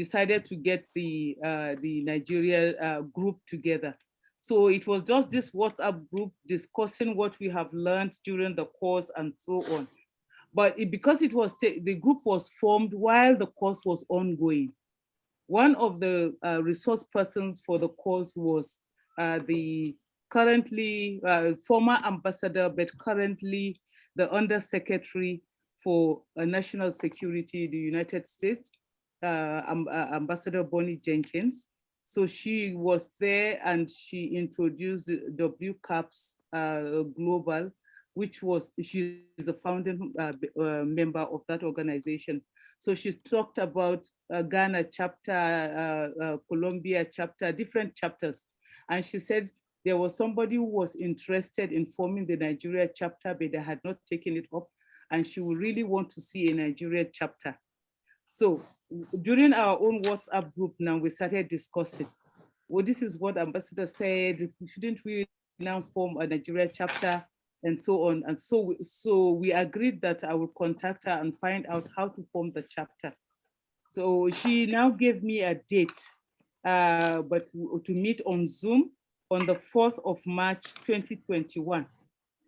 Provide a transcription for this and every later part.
decided to get the Nigeria group together. So it was just this WhatsApp group discussing what we have learned during the course and so on. But because it was the group was formed while the course was ongoing. One of the resource persons for the course was the currently former ambassador, but currently the Undersecretary for National Security in the United States, Ambassador Bonnie Jenkins. So she was there and she introduced WCAPS Global, which was, she's a founding member of that organization. So she talked about Ghana chapter, Colombia chapter, different chapters. And she said there was somebody who was interested in forming the Nigeria chapter, but they had not taken it up. And she would really want to see a Nigeria chapter. So during our own WhatsApp group now, we started discussing, well, this is what Ambassador said, shouldn't we now form a Nigeria chapter and so on? And so we agreed that I would contact her and find out how to form the chapter. So she now gave me a date, but to meet on Zoom on the 4th of March, 2021.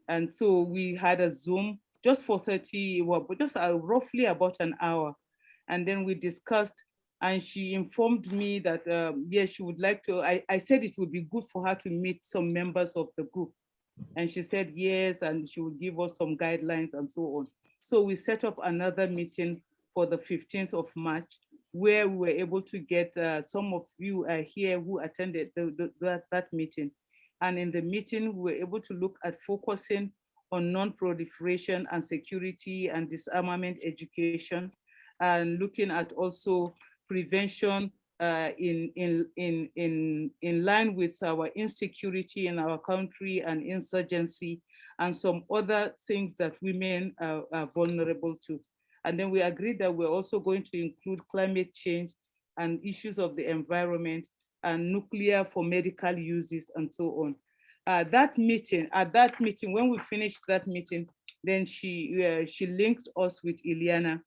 And so we had a Zoom just for 30, well, just roughly about an hour. And then we discussed, and she informed me that, yes, she would like to, I said it would be good for her to meet some members of the group. And she said yes, and she would give us some guidelines and so on. So we set up another meeting for the 15th of March, where we were able to get some of you here who attended that meeting. And in the meeting, we were able to look at focusing on non-proliferation and security and disarmament education, and looking at also prevention in line with our insecurity in our country and insurgency and some other things that women are vulnerable to. And then we agreed that we're also going to include climate change and issues of the environment and nuclear for medical uses and so on. At that meeting, when we finished that meeting, then she linked us with Ileana.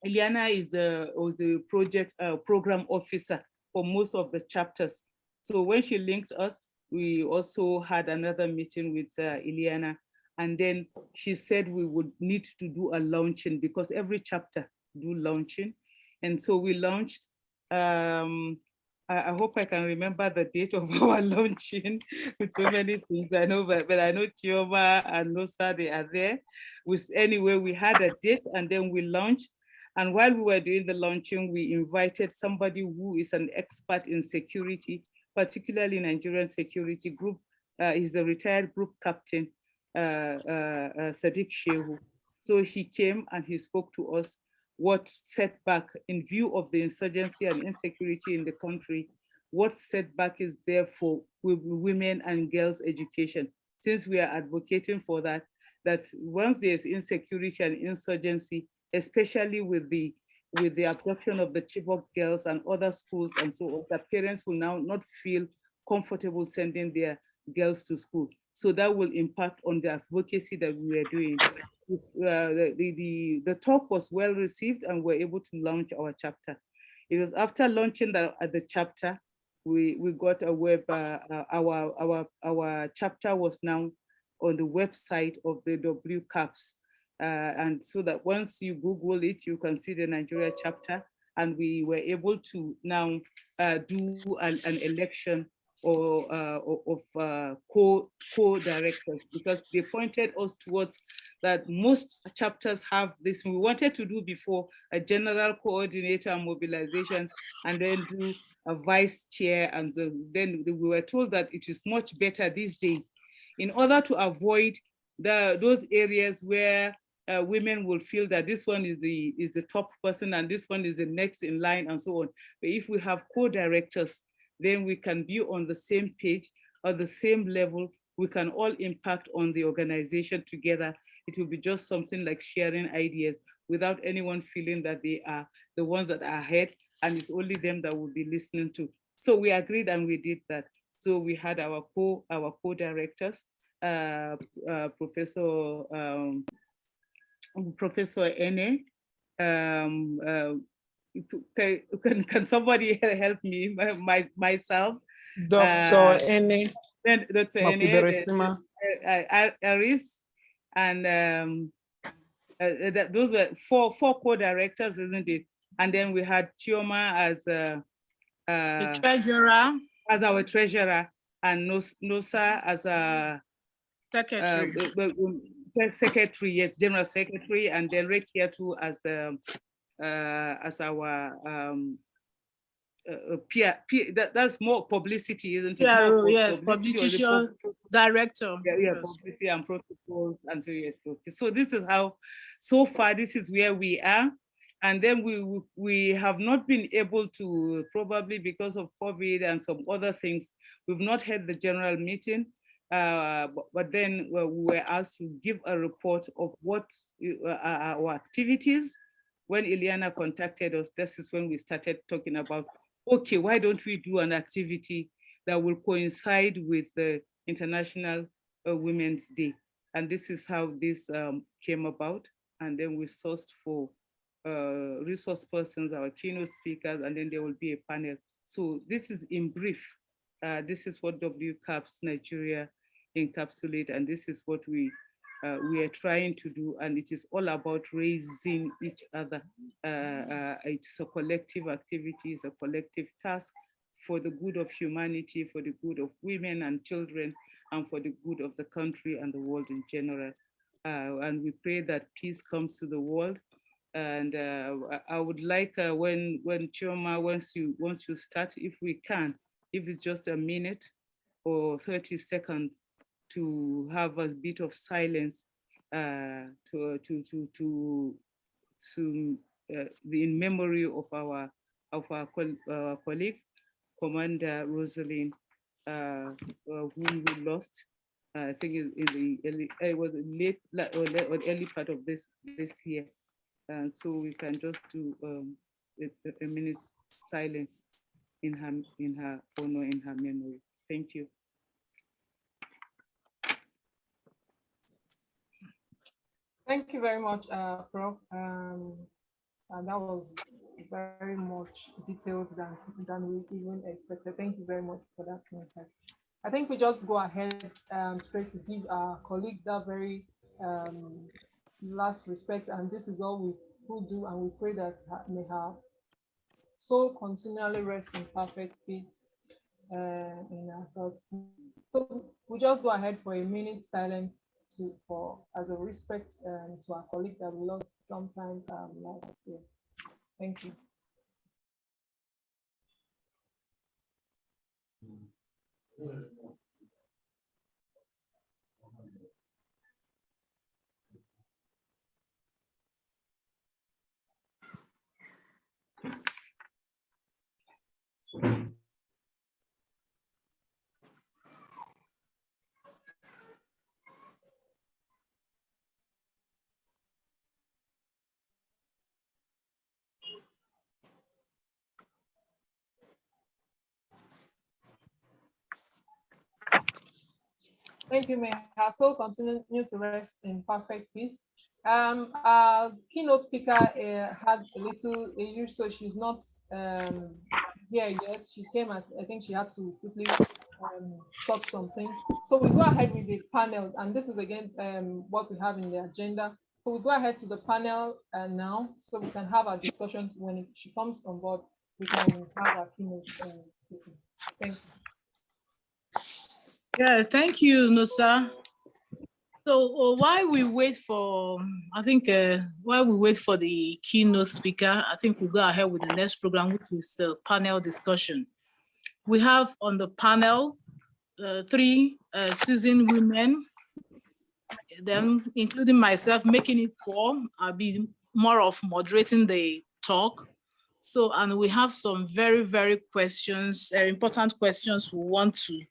Ileana is the project program officer for most of the chapters. So when she linked us, we also had another meeting with Ileana. And then she said we would need to do a launching because every chapter do launching. And so we launched, I hope I can remember the date of our launching with so many things I know, but I know Chioma and Nosa, they are there. Anyway, we had a date and then we launched. And while we were doing the launching, we invited somebody who is an expert in security, particularly Nigerian security group. He's a retired group captain, Sadiq Shehu. So he came and he spoke to us what setback in view of the insurgency and insecurity in the country, what setback is there for women and girls' education, since we are advocating for that once there's insecurity and insurgency, especially with the abduction of the Chibok girls and other schools and so on, that parents will now not feel comfortable sending their girls to school. So that will impact on the advocacy that we are doing. The talk was well received and we're able to launch our chapter. It was after launching the chapter, we got a web, our chapter was now on the website of the WCAPS. And so that once you Google it, you can see the Nigeria chapter. And we were able to now do an election of co-directors, because they pointed us towards that most chapters have this. We wanted to do before a general coordinator and mobilization, and then do a vice chair. And then we were told that it is much better these days in order to avoid those areas where women will feel that this one is the top person and this one is the next in line and so on. But if we have co-directors, then we can be on the same page or the same level. We can all impact on the organization together. It will be just something like sharing ideas without anyone feeling that they are the ones that are ahead and it's only them that will be listening to. So we agreed and we did that. So we had our co-directors, Professor Ene, can somebody help me, myself? Dr. Ene Then Dr. Ene, Aris, and those were four co-directors, isn't it? And then we had Chioma as the treasurer, as our treasurer, and Nosa as a secretary. Secretary, yes, general secretary, and then Rekiatu as our that's more publicity, isn't it? PRO, yes, publicity director. Yeah, yes. Publicity and protocols, and so yes. Okay. So this is how, so far, this is where we are. And then we have not been able to, probably because of COVID and some other things, we've not had the general meeting. But then we were asked to give a report of what our activities. When Ileana contacted us, this is when we started talking about, okay, why don't we do an activity that will coincide with the International Women's Day? And this is how this came about. And then we sourced for resource persons, our keynote speakers, and then there will be a panel. So this is in brief. This is what WCAPS Nigeria encapsulate, and this is what we are trying to do, and it is all about raising each other. It's a collective activity, it's a collective task for the good of humanity, for the good of women and children, and for the good of the country and the world in general. And we pray that peace comes to the world. And I would like when Chioma, once you start, if we can, if it's just a minute or 30 seconds, to have a bit of silence in memory of our colleague, Commander Rosalind, whom we lost. I think it was late or early part of this year. And so we can just do a minute silence in her honor, in her memory. Thank you. Thank you very much, Prof. And that was very much detailed than we even expected. Thank you very much for that insight. I think we just go ahead and try to give our colleague that very last respect, and this is all we will do, and we pray that may have soul continually rest in perfect peace in our thoughts. So we just go ahead for a minute silence as a respect to our colleague that we lost sometime last year. Thank you. Thank you. May her soul continue to rest in perfect peace. Our keynote speaker had a little issue, so she's not here yet. She came at, I think she had to quickly stop some things. So we go ahead with the panel, and this is again what we have in the agenda. So we go ahead to the panel now, so we can have our discussion when she comes on board. We can have our keynote speaker. Thank you. Yeah, thank you, Nosa. So while we wait for, while we wait for the keynote speaker, I think we'll go ahead with the next program, which is the panel discussion. We have on the panel 3 seasoned women, them including myself, making it 4. I'll be more of moderating the talk. So, and we have some very, very important questions we want to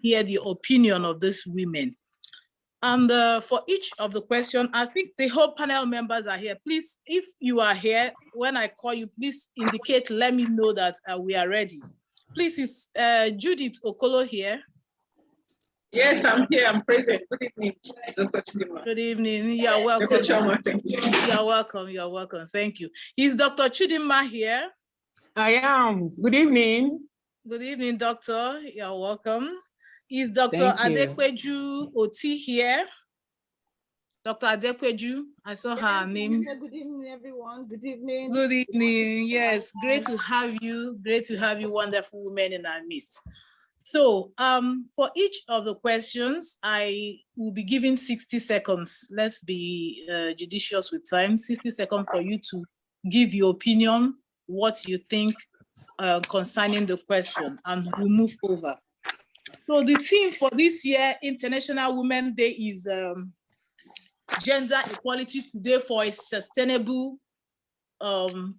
hear the opinion of these women. And for each of the questions, I think the whole panel members are here. Please, if you are here, when I call you, please indicate, let me know that we are ready. Please, is Judith Okolo here? Yes, I'm here. I'm present. Good evening, Dr. Chidima. Good evening. You're welcome. Dr. Chama, thank you. You're welcome. You're welcome. Thank you. Is Dr. Chidima here? I am. Good evening. Good evening, Doctor. You're welcome. Is Dr. Thank you. Adekweju Oti here? Dr. Adekweju, I saw her name. Good evening, everyone. Good evening. Good evening. Yes, great to have you. Great to have you, wonderful women in our midst. So for each of the questions, I will be giving 60 seconds. Let's be judicious with time. 60 seconds for you to give your opinion, what you think concerning the question, and we'll move over. So the theme for this year, International Women's Day, is gender equality today for a sustainable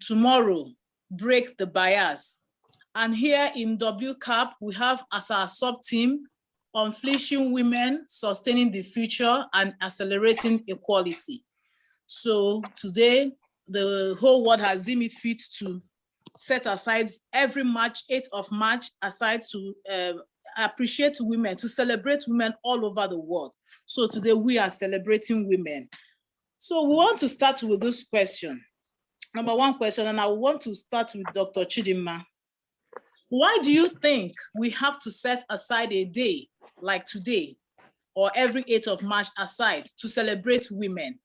tomorrow, break the bias. And here in WCAP, we have as our sub-team, Unleashing Women, Sustaining the Future, and Accelerating Equality. So today, the whole world has deemed it fit to set aside every March, 8th of March, aside to appreciate women, to celebrate women all over the world. So today we are celebrating women. So we want to start with this question. Number one question, and I want to start with Dr. Chidima. Why do you think we have to set aside a day like today or every 8th of March aside to celebrate women?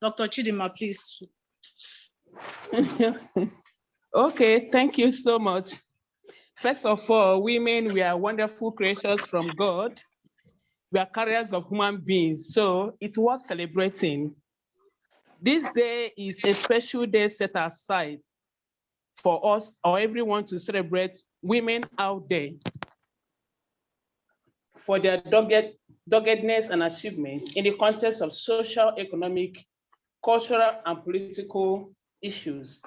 Dr. Chidima, please. Okay, thank you so much. First of all, women, we are wonderful creatures from God. We are carriers of human beings, so it was celebrating. This day is a special day set aside for us or everyone to celebrate women out there for their doggedness and achievements in the context of social, economic, cultural, and political issues.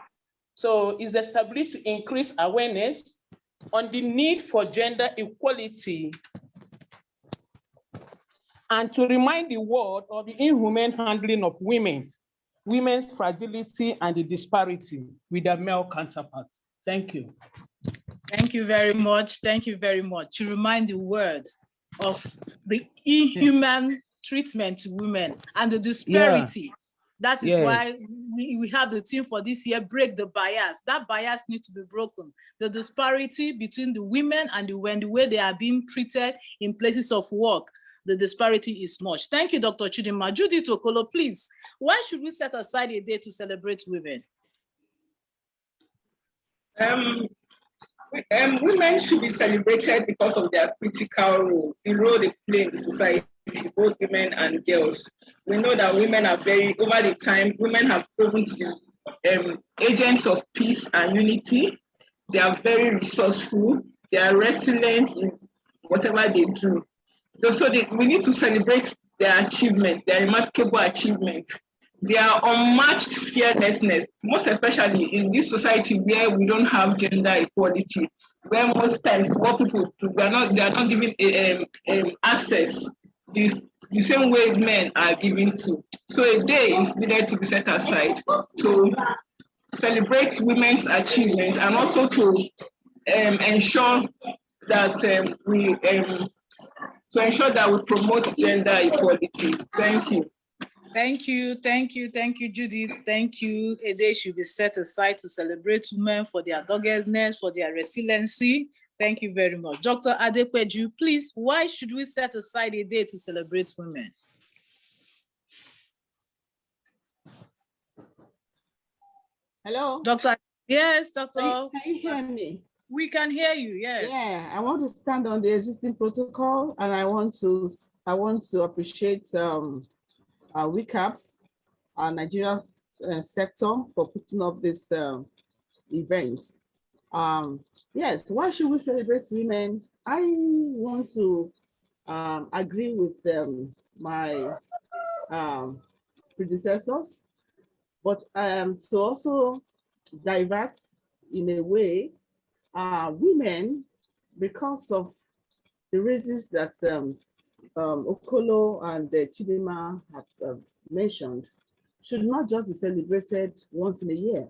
So it's established to increase awareness on the need for gender equality and to remind the world of the inhuman handling of women, women's fragility and the disparity with their male counterparts. Thank you. Thank you very much. Thank you very much. To remind the world of the inhuman treatment to women and the disparity. Yeah. That is why we have the theme for this year, break the bias. That bias needs to be broken. The disparity between the women and the men, the way they are being treated in places of work, the disparity is much. Thank you, Dr. Chidima. Judith Okolo, please, why should we set aside a day to celebrate women? Women should be celebrated because of their critical role, the role they play in the society, both women and girls. We know that women are over the time, women have proven to be agents of peace and unity. They are very resourceful. They are resilient in whatever they do. So we need to celebrate their achievements, their remarkable achievements, their unmatched fearlessness, most especially in this society where we don't have gender equality, where most times what people do, they are not given access the same way men are given to. So a day is needed to be set aside to celebrate women's achievements and also to ensure that we promote gender equality. Thank you. Thank you, thank you, thank you, Judith. Thank you. A day should be set aside to celebrate women for their doggedness, for their resiliency. Thank you very much. Dr. Adekweju, please, why should we set aside a day to celebrate women? Hello? Doctor, yes, Doctor. Can you hear me? We can hear you, yes. Yeah, I want to stand on the existing protocol and I want to appreciate WCAPS, our Nigeria sector, for putting up this event. Yes, why should we celebrate women? I want to agree with my predecessors, but to also divert in a way, women, because of the reasons that Okolo and Chidima have mentioned, should not just be celebrated once in a year.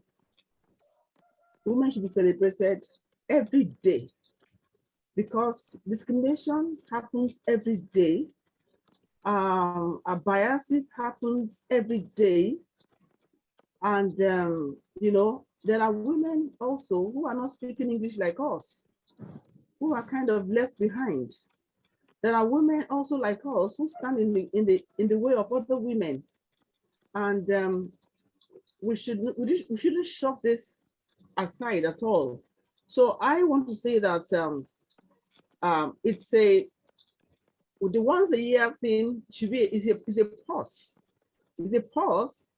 Women should be celebrated every day. because discrimination happens every day. Biases happens every day. And, you know, there are women also who are not speaking English like us, who are kind of left behind. There are women also like us who stand in the way of other women. And we shouldn't shove this aside at all. So I want to say that it's the once a year thing should be is a pause. It's a pause,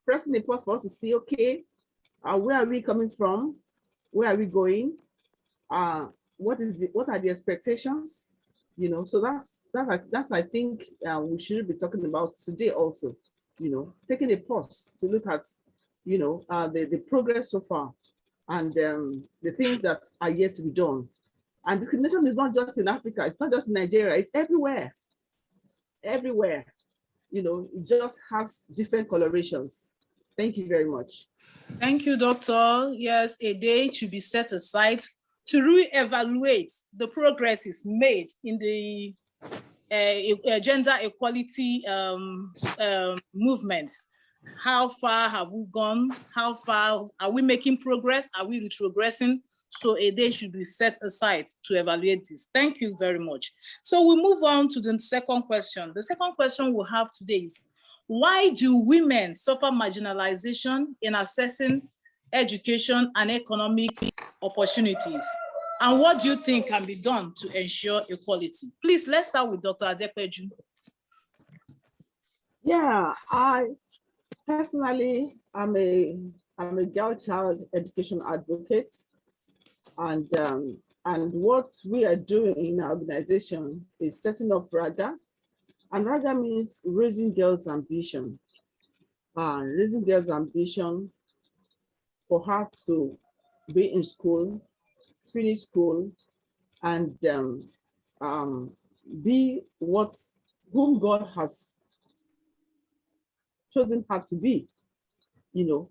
pressing a pause for us to see, okay, where are we coming from? Where are we going? What are the expectations? You know, so that's I think we should be talking about today also. You know, taking a pause to look at, you know, the progress so far, and the things that are yet to be done. And discrimination is not just in Africa, it's not just in Nigeria, it's everywhere. Everywhere. You know, it just has different colorations. Thank you very much. Thank you, Doctor. Yes, a day should be set aside to re-evaluate the progresses made in the gender equality movement. How far have we gone? How far are we making progress? Are we retrogressing? So a day should be set aside to evaluate this. Thank you very much. So we move on to the second question. The second question we'll have today is, why do women suffer marginalization in accessing education and economic opportunities? And what do you think can be done to ensure equality? Please, let's start with Dr. Adepeju. Yeah, I personally, I'm a girl child education advocate, and what we are doing in our organization is setting up RAGA, and RAGA means raising girls' ambition. Raising girls' ambition for her to be in school, finish school, and be whom God has chosen her to be, you know,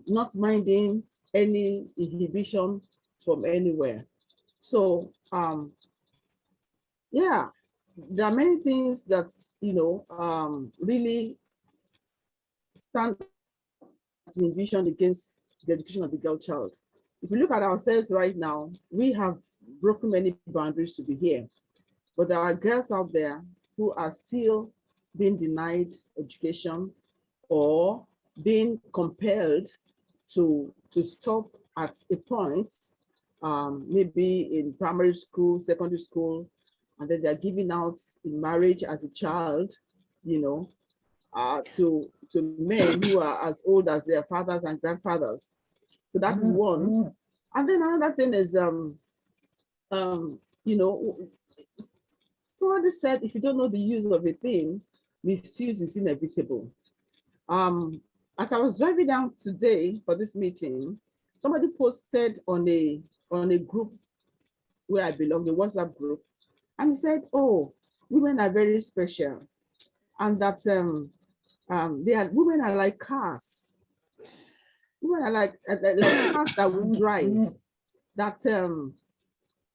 not minding any inhibition from anywhere. So yeah, there are many things that, you know, really stand as inhibition against the education of the girl child. If we look at ourselves right now, we have broken many boundaries to be here, but there are girls out there who are still being denied education or being compelled to stop at a point, maybe in primary school, secondary school, and then they're giving out in marriage as a child, you know, to men who are as old as their fathers and grandfathers. So that is one. And then another thing is, you know, somebody said, if you don't know the use of a thing, misuse is inevitable. As I was driving down today for this meeting, somebody posted on a group where I belong, the WhatsApp group, and he said, "Oh, women are very special, and that women are like cars. Women are like cars that we drive. That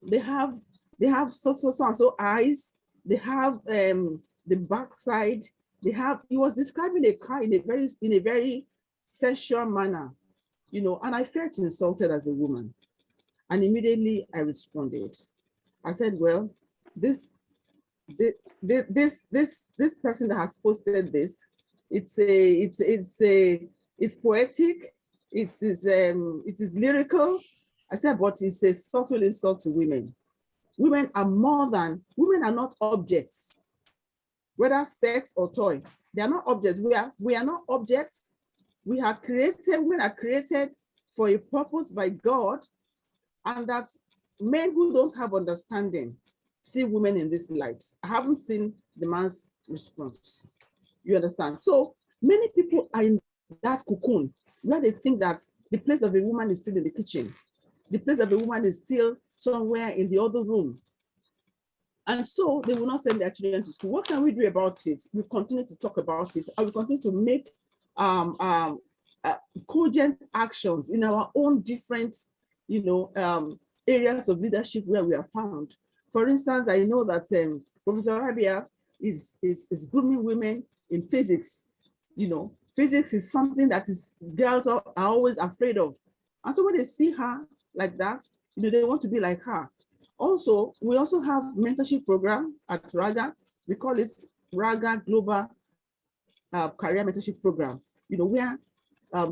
they have so and so eyes. They have the backside. They have." He was describing a car in a very sensual manner, you know, and I felt insulted as a woman, and immediately I responded. I said, "Well, this person that has posted this, it's poetic, it is lyrical." I said, "But it's a subtle insult to women. Women are not objects, whether sex or toy. They are not objects. We are not objects. We are created, women are created for a purpose by God, and that men who don't have understanding see women in this light." I haven't seen the man's response. You understand? So many people are in that cocoon where they think that the place of a woman is still in the kitchen. The place of a woman is still somewhere in the other room. And so they will not send their children to school. What can we do about it? We continue to talk about it, and we continue to make cogent actions in our own different, you know, areas of leadership where we are found. For instance, I know that Professor Rabia is grooming women in physics. You know, physics is something that girls are always afraid of. And so when they see her like that, you know, they want to be like her. Also, we also have mentorship program at Raga. We call it Raga Global Career Mentorship Program. You know, where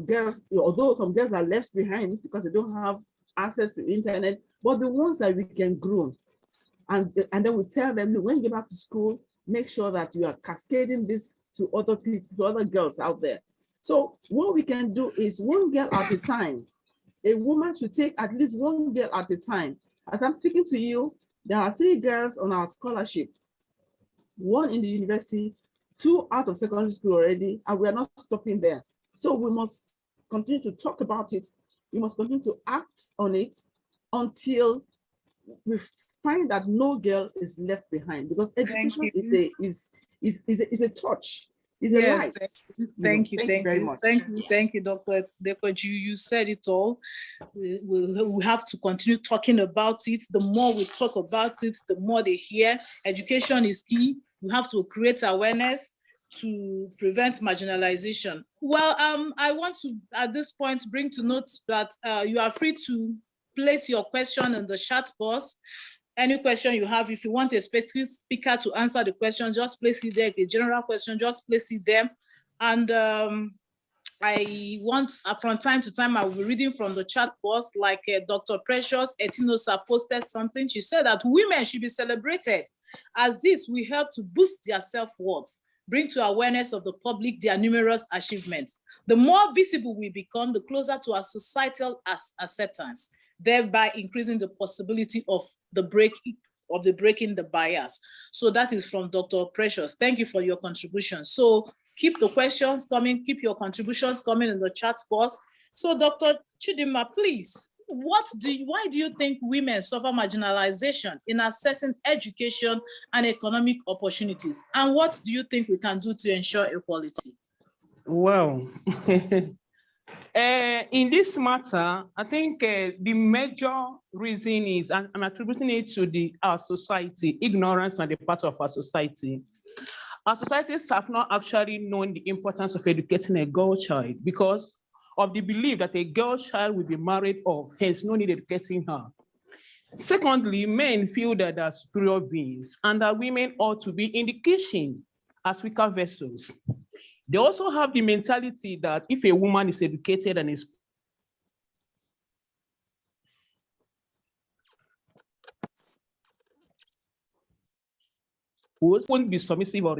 girls, although some girls are left behind because they don't have access to internet, but the ones that we can groom. And then we tell them, when you get back to school, make sure that you are cascading this to other people, to other girls out there. So what we can do is one girl at a time. A woman should take at least one girl at a time. As I'm speaking to you, there are 3 girls on our scholarship, 1 in the university, 2 out of secondary school already, and we are not stopping there. So we must continue to talk about it. We must continue to act on it until we find that no girl is left behind, because education is a touch, is a light. Thank you very much. Thank you, Dr. Dekoju. You said it all. We have to continue talking about it. The more we talk about it, the more they hear. Education is key. We have to create awareness to prevent marginalization. Well, I want to, at this point, bring to note that you are free to place your question in the chat box. Any question you have, if you want a specific speaker to answer the question, just place it there. If a general question, just place it there. And I want, from time to time, I will be reading from the chat box, like Dr. Precious Etinosa posted something. She said that women should be celebrated, as this will help to boost their self-worth, bring to awareness of the public their numerous achievements. The more visible we become, the closer to our societal acceptance, thereby increasing the possibility of breaking the bias. So that is from Dr. Precious. Thank you for your contribution. So keep the questions coming, keep your contributions coming in the chat box. So Dr. Chidima, please, why do you think women suffer marginalization in accessing education and economic opportunities? And what do you think we can do to ensure equality? Well, in this matter, I think the major reason is, and I'm attributing it to our society, ignorance on the part of our society. Our societies have not actually known the importance of educating a girl child because of the belief that a girl child will be married off, hence no need educating her. Secondly, men feel that they're superior beings and that women ought to be in the kitchen as weaker vessels. They also have the mentality that if a woman is educated and is won't be submissive or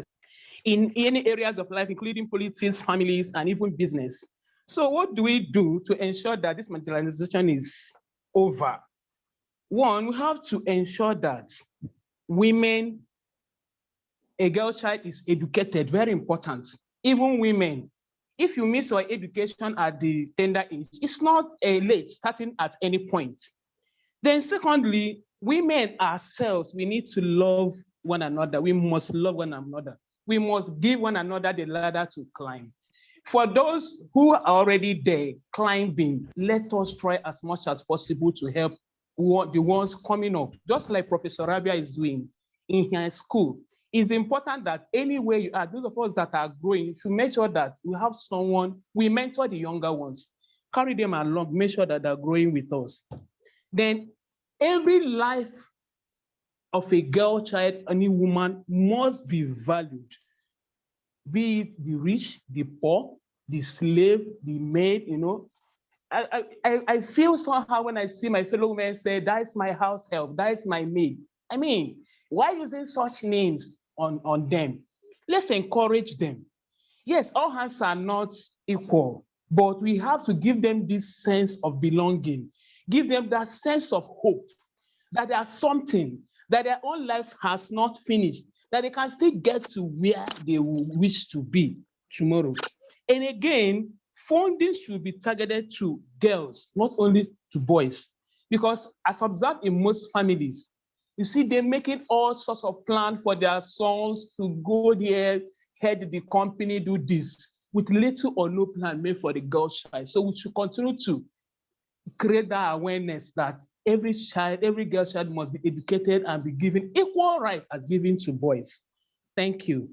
in any areas of life, including politics, families, and even business. So what do we do to ensure that this marginalization is over? One, we have to ensure that women, a girl child is educated, very important. Even women, if you miss your education at the tender age, it's not late, starting at any point. Then secondly, women ourselves, we need to love one another. We must love one another. We must give one another the ladder to climb. For those who are already there climbing, let us try as much as possible to help the ones coming up, just like Professor Rabia is doing in her school. It's important that anywhere you are, those of us that are growing, should make sure that we have someone, we mentor the younger ones, carry them along, make sure that they're growing with us. Then every life of a girl child, any woman must be valued, be it the rich, the poor, the slave, the maid, you know. I feel somehow when I see my fellow women say, that's my house help, that's my maid. I mean, why using such names on them? Let's encourage them. Yes, all hands are not equal, but we have to give them this sense of belonging, give them that sense of hope, that there's something, that their own lives has not finished, that they can still get to where they wish to be tomorrow. And again, funding should be targeted to girls, not only to boys, because as observed in most families, you see them making all sorts of plans for their sons to go there, head the company, do this, with little or no plan made for the girl child. So we should continue to create that awareness that every child, every girl child must be educated and be given equal rights as given to boys. Thank you.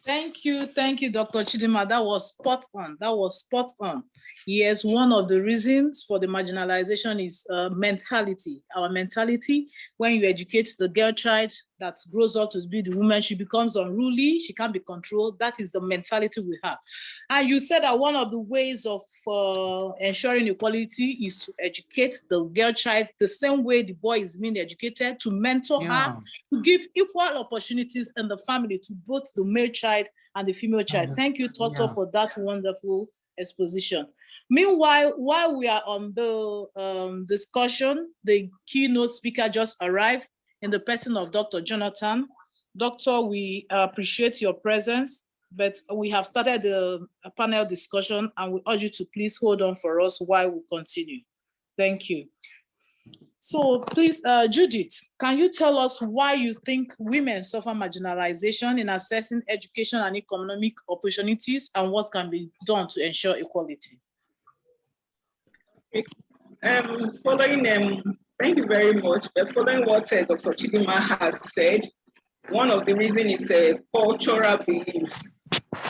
Thank you, Dr. Chidima. That was spot on. That was spot on. Yes, one of the reasons for the marginalization is mentality. Our mentality, when you educate the girl child that grows up to be the woman, she becomes unruly, she can't be controlled. That is the mentality we have. And you said that one of the ways of ensuring equality is to educate the girl child the same way the boy is being educated, to mentor her, to give equal opportunities in the family to both the male child and the female child. Thank you, Toto, for that wonderful exposition. Meanwhile, while we are on the discussion, the keynote speaker just arrived in the person of Dr. Jonathan. Doctor, we appreciate your presence, but we have started a panel discussion and we urge you to please hold on for us while we continue. Thank you. So please, Judith, can you tell us why you think women suffer marginalization in accessing education and economic opportunities, and what can be done to ensure equality? Thank you very much. Following what Dr. Chidima has said, one of the reasons is cultural beliefs.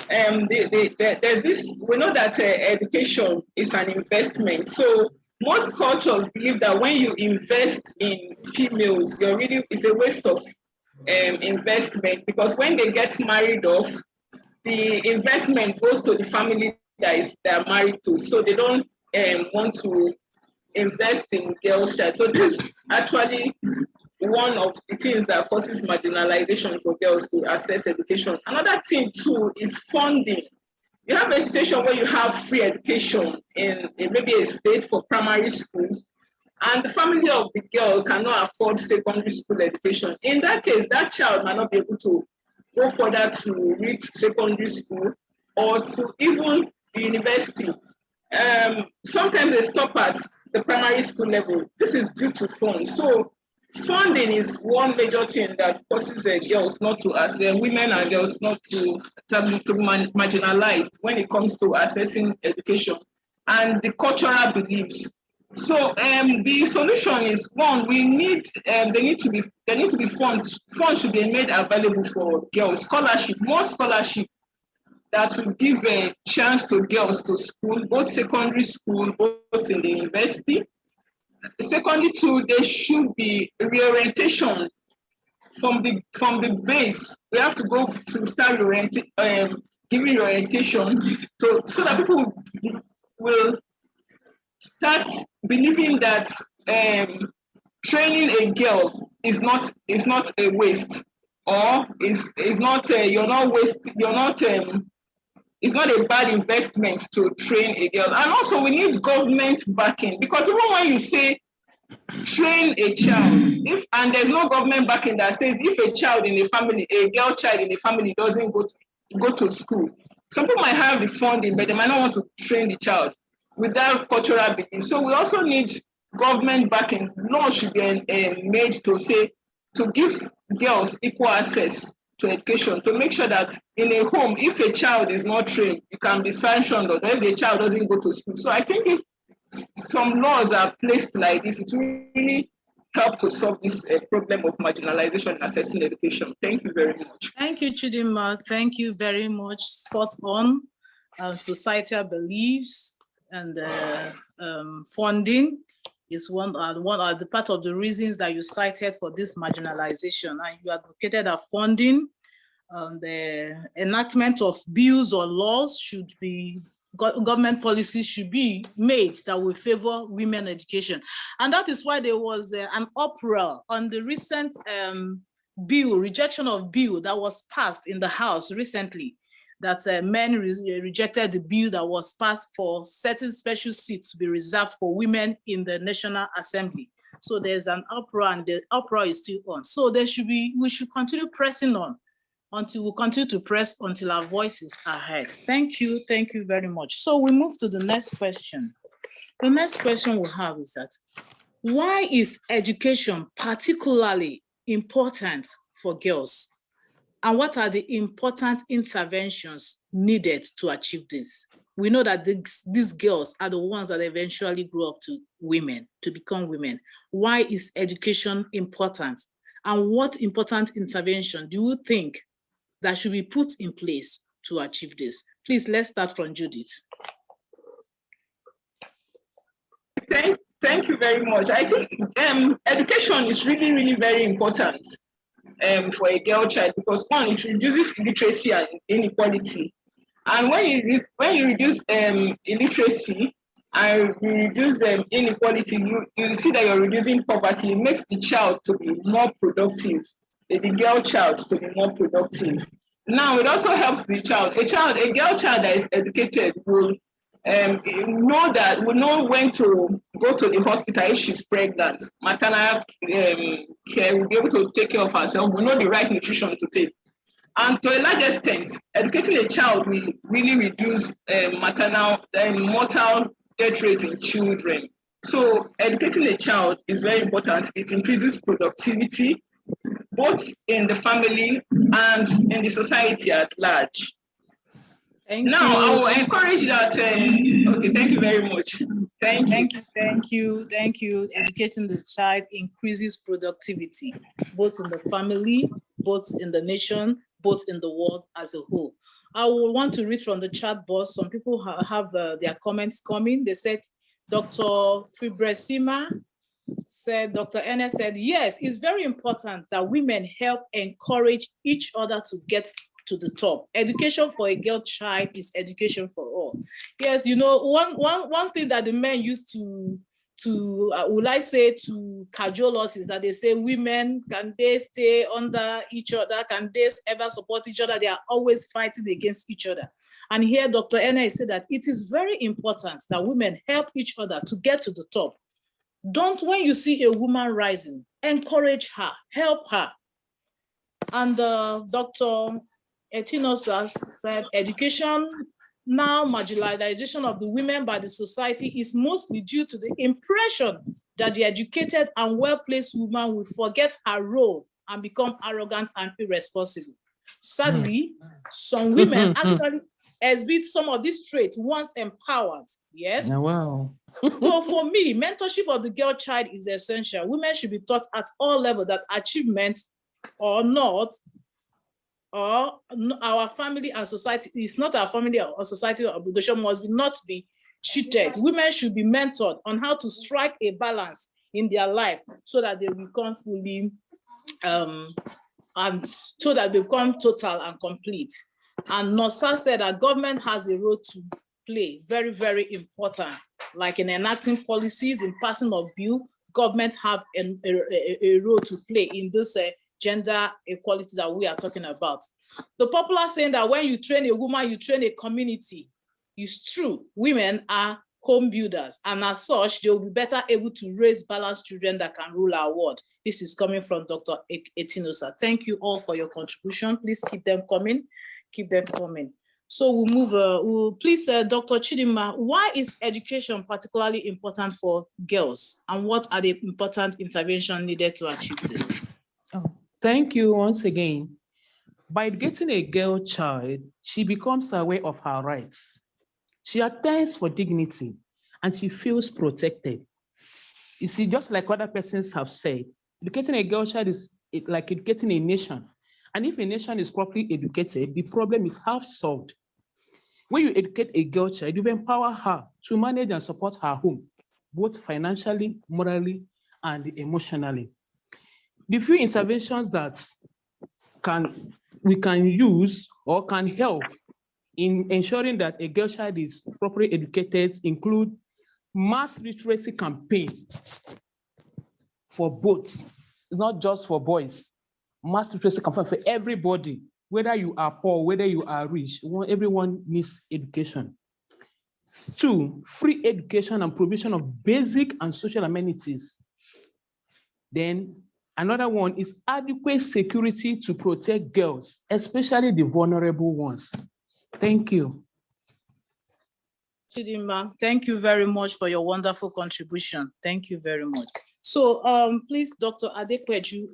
There's this, we know that education is an investment. So most cultures believe that when you invest in females, it's a waste of investment, because when they get married off, the investment goes to the family they're married to. So they don't want to invest in girls' child. So this is actually one of the things that causes marginalization for girls to access education. Another thing too is funding. You have a situation where you have free education in maybe a state for primary schools, and the family of the girl cannot afford secondary school education. In that case, that child might not be able to go further to reach secondary school or to even the university. Sometimes they stop at the primary school level. This is due to funds. So funding is one major thing that causes girls not to, as women and girls not to be marginalized when it comes to accessing education, and the cultural beliefs. So the solution is, one, we need there need to be funds. Funds should be made available for girls. Scholarship, more scholarship that will give a chance to girls to school, both secondary school, both in the university. Secondly, too, there should be reorientation from the base. We have to go to start giving orientation so that people will start believing that training a girl is not a waste, or is not it's not a bad investment to train a girl. And also we need government backing, because even when you say train a child, and there's no government backing that says if a child in a family, a girl child in a family doesn't go to school, some people might have the funding, but they might not want to train the child without cultural belief. So we also need government backing. Law should be made to give girls equal access to education, to make sure that in a home, if a child is not trained, it can be sanctioned, or if the child doesn't go to school. So I think if some laws are placed like this, it will really help to solve this problem of marginalization and accessing education. Thank you very much. Thank you, Chidima. Thank you very much. Spot on. Societal beliefs and funding is one of the part of the reasons that you cited for this marginalization, and you advocated that funding, the enactment of bills or laws should be, government policies should be made that will favor women education. And that is why there was an uproar on the recent rejection of bill that was passed in the House recently, that men rejected the bill that was passed for certain special seats to be reserved for women in the National Assembly. So there's an uproar, and the uproar is still on. So we should continue pressing on until we continue to press until our voices are heard. Thank you very much. So we move to the next question. The next question we have is that, why is education particularly important for girls? And what are the important interventions needed to achieve this? We know that these girls are the ones that eventually grow up to women, to become women. Why is education important? And what important intervention do you think that should be put in place to achieve this? Please, let's start from Judith. Thank you very much. I think education is really, really very important for a girl child, because one, it reduces illiteracy and inequality. And when you reduce illiteracy and reduce inequality, you see that you're reducing poverty. It makes the child to be more productive, the girl child to be more productive. Now, it also helps the child. A girl child that is educated will know when to go to the hospital if she's pregnant. Maternal care, will be able to take care of herself, will know the right nutrition to take. And to a large extent, educating a child will really reduce mortal death rate in children. So educating a child is very important. It increases productivity, both in the family and in the society at large. Thank you. I will encourage that. Okay, thank you very much. Thank you. Educating the child increases productivity, both in the family, both in the nation, both in the world as a whole. I will want to read from the chat box. Some people have their comments coming. They said, Dr. Fibresima said, Dr. Ene said, yes, it's very important that women help encourage each other to get to the top. Education for a girl child is education for all. Yes, you know, one thing that the men used to would I say to cajole us is that they say women, can they stay under each other? Can they ever support each other? They are always fighting against each other. And here Dr. Ene said that it is very important that women help each other to get to the top. When you see a woman rising, encourage her, help her. And Dr. Etinosa said, education, now marginalization of the women by the society is mostly due to the impression that the educated and well-placed woman will forget her role and become arrogant and irresponsible. Sadly, some women actually exhibit some of these traits once empowered. Yes. Oh, wow. So for me, mentorship of the girl child is essential. Women should be taught at all levels that achievement or not, or our family and society, is not our family or society obligation, must not be cheated. Women should be mentored on how to strike a balance in their life so that they become fully, and so that they become total and complete. And Nosa said that government has a role to play, very, very important. Like in enacting policies, in passing of bill, government have a role to play in this gender equality that we are talking about. The popular saying that when you train a woman, you train a community is true. Women are home builders, and as such, they will be better able to raise balanced children that can rule our world. This is coming from Dr. Etinosa. Thank you all for your contribution. Please keep them coming. Keep them coming. So we'll move, please, Dr. Chidima, why is education particularly important for girls, and what are the important interventions needed to achieve this? Oh, thank you once again. By getting a girl child, she becomes aware of her rights. She attends for dignity, and she feels protected. You see, just like other persons have said, educating a girl child is like educating a nation. And if a nation is properly educated, the problem is half solved. When you educate a girl child, you empower her to manage and support her home, both financially, morally, and emotionally. The few interventions that we can use or can help in ensuring that a girl child is properly educated include mass literacy campaign for both, not just for boys. Mass literacy campaign for everybody, whether you are poor, whether you are rich, everyone needs education. 2, free education and provision of basic and social amenities. Then another one is adequate security to protect girls, especially the vulnerable ones. Thank you. Chidima, thank you very much for your wonderful contribution. Thank you very much. So please, Dr. Adekweju,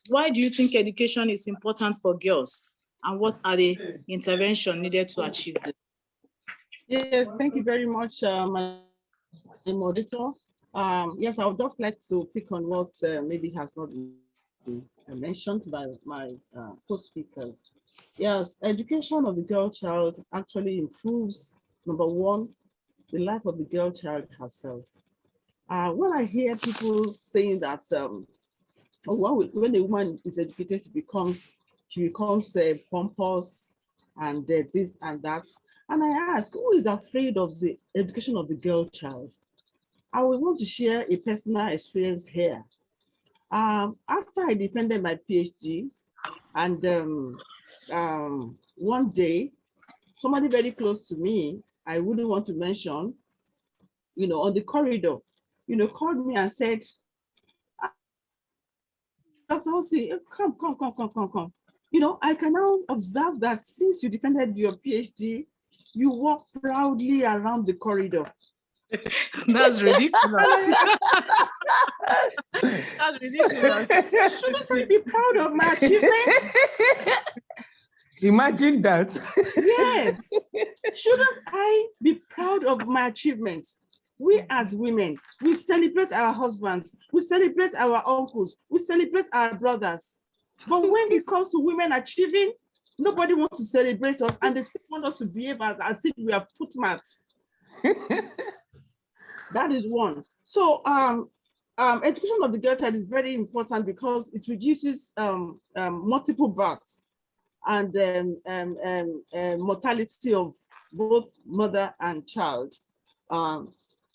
why do you think education is important for girls? And what are the interventions needed to achieve this? Yes, thank you very much, Madam Moderator. Yes, I would just like to pick on what maybe has not been mentioned by my co-speakers. Yes, education of the girl child actually improves, number one, the life of the girl child herself. When I hear people saying that when a woman is educated, she becomes pompous and this and that. And I ask, who is afraid of the education of the girl child? I would want to share a personal experience here. After I defended my PhD, and one day, somebody very close to me, I wouldn't want to mention, on the corridor, called me and said, Dr. Osi, come. I can now observe that since you defended your PhD, you walk proudly around the corridor. That's ridiculous. That's ridiculous. Shouldn't I be proud of my achievements? Imagine that. Yes. Shouldn't I be proud of my achievements? We as women, we celebrate our husbands, we celebrate our uncles, we celebrate our brothers. But when it comes to women achieving, nobody wants to celebrate us, and they still want us to behave as if we are footmats. That is one. So education of the girl child is very important because it reduces multiple births and mortality of both mother and child.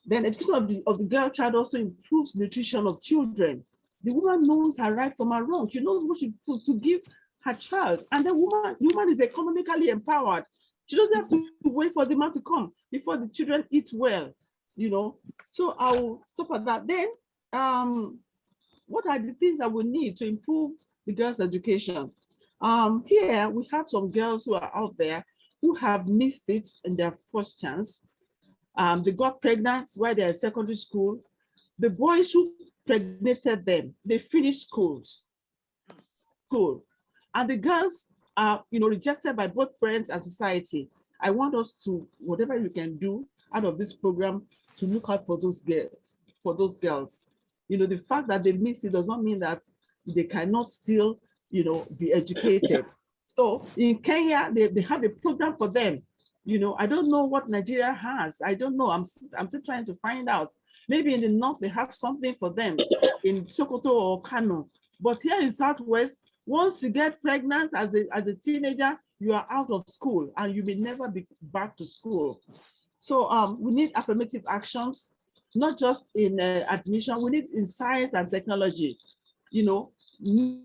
Then education of the girl child also improves nutrition of children. The woman knows her right from her wrong. She knows what she put to give her child. And the woman is economically empowered. She doesn't have to wait for the man to come before the children eat well, So I'll stop at that. Then, what are the things that we need to improve the girls' education? Here we have some girls who are out there who have missed it in their first chance. They got pregnant while they're in secondary school. The boys who impregnated them, they finished school. And the girls are, rejected by both parents and society. I want us to, whatever you can do out of this program, to look out for those girls. The fact that they miss it does not mean that they cannot still, be educated. So in Kenya, they have a program for them. I don't know what Nigeria has. I don't know. I'm still trying to find out. Maybe in the north, they have something for them in Sokoto or Kano. But here in Southwest, once you get pregnant as a teenager, you are out of school and you may never be back to school. So we need affirmative actions, not just in admission, we need in science and technology. Men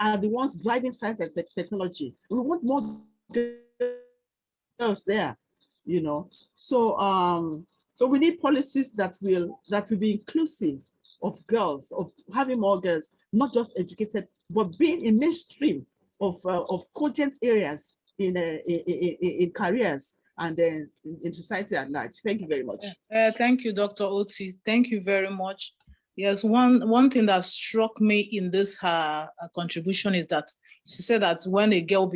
are the ones driving science and technology. We want more girls there, So we need policies that will be inclusive of girls, of having more girls, not just educated, but being in mainstream of cogent areas in careers and in society at large. Thank you very much. Thank you, Dr. Oti. Thank you very much. Yes, one thing that struck me in this contribution is that she said that when a girl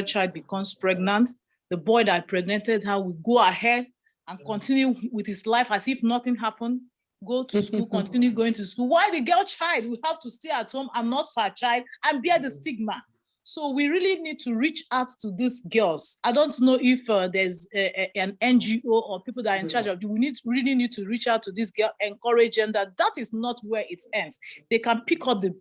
child becomes pregnant, the boy that impregnated her will go ahead and continue with his life as if nothing happened, go to school, continue going to school. Why the girl child will have to stay at home and nurse her child and bear the stigma? So we really need to reach out to these girls. I don't know if there's an NGO or people that are in charge of it. We really need to reach out to these girls, encourage them that is not where it ends. They can pick up the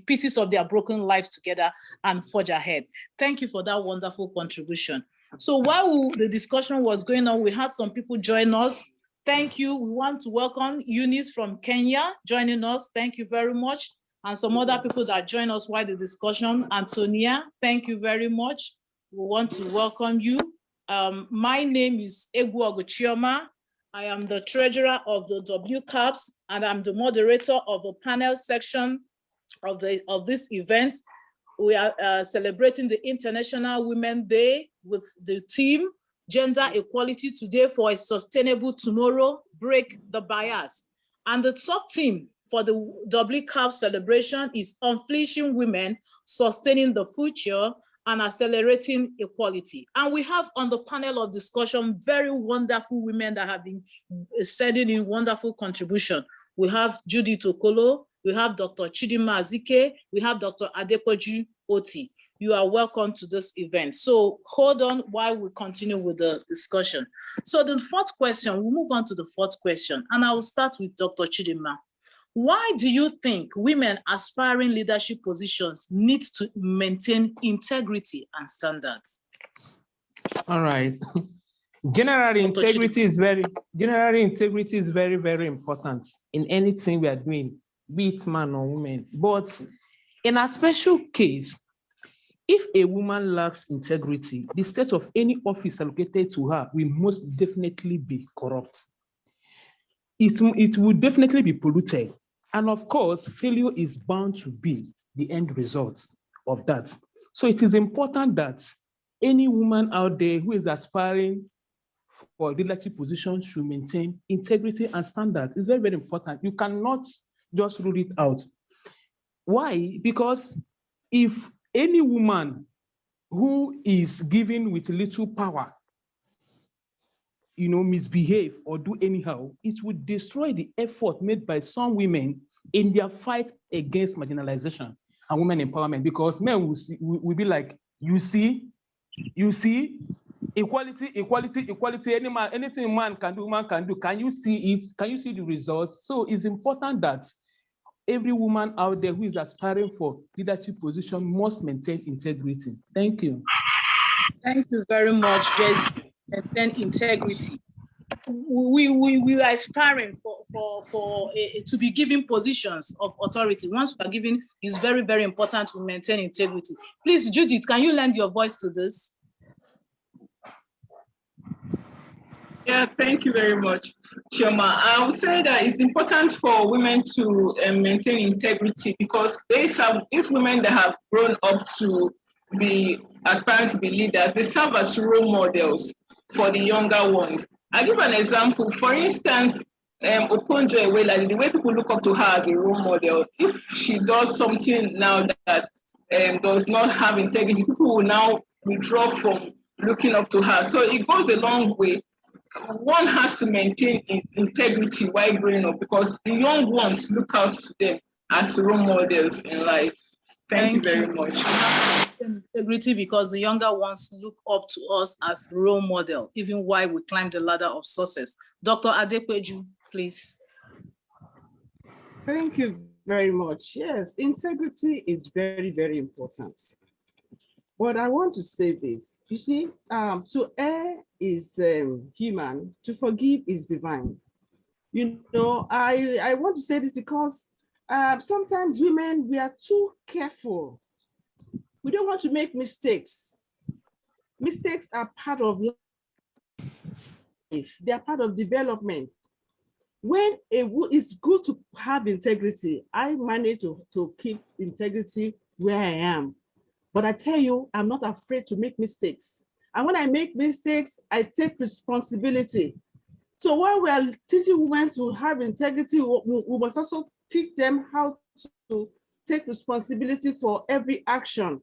pieces of their broken lives together and forge ahead. Thank you for that wonderful contribution. So while the discussion was going on, we had some people join us. Thank you. We want to welcome Eunice from Kenya joining us. Thank you very much. And some other people that join us while the discussion. Antonia, thank you very much. We want to welcome you. My name is Egwu Oguchioma. I am the treasurer of the WCAPS, and I'm the moderator of the panel section of this event. We are celebrating the International Women's Day with the theme, Gender Equality Today for a Sustainable Tomorrow, Break the Bias. And the sub-theme for the WCAPS celebration is Unleashing Women, Sustaining the Future, and Accelerating Equality. And we have on the panel of discussion very wonderful women that have been sending in wonderful contribution. We have Judith Okolo, we have Dr. Chidima Azike, we have Dr. Adepoju Oti. You are welcome to this event. So hold on while we continue with the discussion. So the fourth question, we'll move on to the fourth question, and I will start with Dr. Chidima. Why do you think women aspiring leadership positions need to maintain integrity and standards? All right. Generally, integrity is very, very important in anything we are doing, be it man or woman. But in a special case, if a woman lacks integrity, the state of any office allocated to her will most definitely be corrupt. It will definitely be polluted. And of course, failure is bound to be the end result of that. So it is important that any woman out there who is aspiring for leadership position should maintain integrity and standards. It's very, very important. You cannot just rule it out. Why? Because if any woman who is given with little power, misbehave or do anyhow, it would destroy the effort made by some women in their fight against marginalization and women empowerment, because men will be like, you see, equality, anything man can do, woman can do. Can you see it? Can you see the results? So it's important that every woman out there who is aspiring for leadership position must maintain integrity. Thank you. Thank you very much, Jess. Maintain integrity. We are aspiring to be given positions of authority. Once we are given, it's very, very important to maintain integrity. Please, Judith, can you lend your voice to this? Yeah, thank you very much, Chioma. I would say that it's important for women to maintain integrity, because these women that have grown up to be aspiring to be leaders, they serve as role models for the younger ones. I'll give an example. For instance, Okonjo-Iweala, the way people look up to her as a role model, if she does something now that does not have integrity, people will now withdraw from looking up to her. So it goes a long way. One has to maintain integrity while growing up, because the young ones look out to them as role models in life. Thank you very much. Integrity, because the younger ones look up to us as role model, even while we climb the ladder of success. Dr. Adepoju, please. Thank you very much. Yes, integrity is very, very important. But I want to say this, you see, to err is human, to forgive is divine. I want to say this because sometimes women, we are too careful. We don't want to make mistakes. Mistakes are part of life. They are part of development. When it's good to have integrity, I manage to keep integrity where I am. But I tell you, I'm not afraid to make mistakes. And when I make mistakes, I take responsibility. So while we are teaching women to have integrity, we must also teach them how to take responsibility for every action.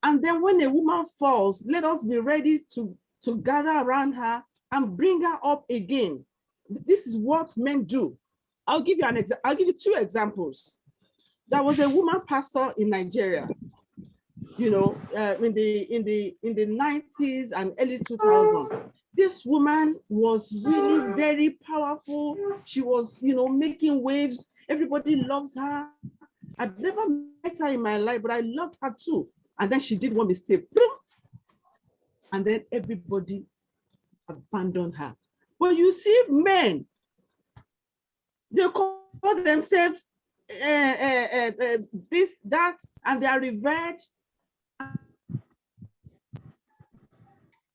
And then when a woman falls, let us be ready to gather around her and bring her up again. This is what men do. I'll give you two examples. There was a woman pastor in Nigeria, in the 90s and early 2000s. This woman was really very powerful. She was, making waves. Everybody loves her. I've never met her in my life, but I loved her too. And then she did one mistake. And then everybody abandoned her. But you see, men, they call themselves this, that, and they are revered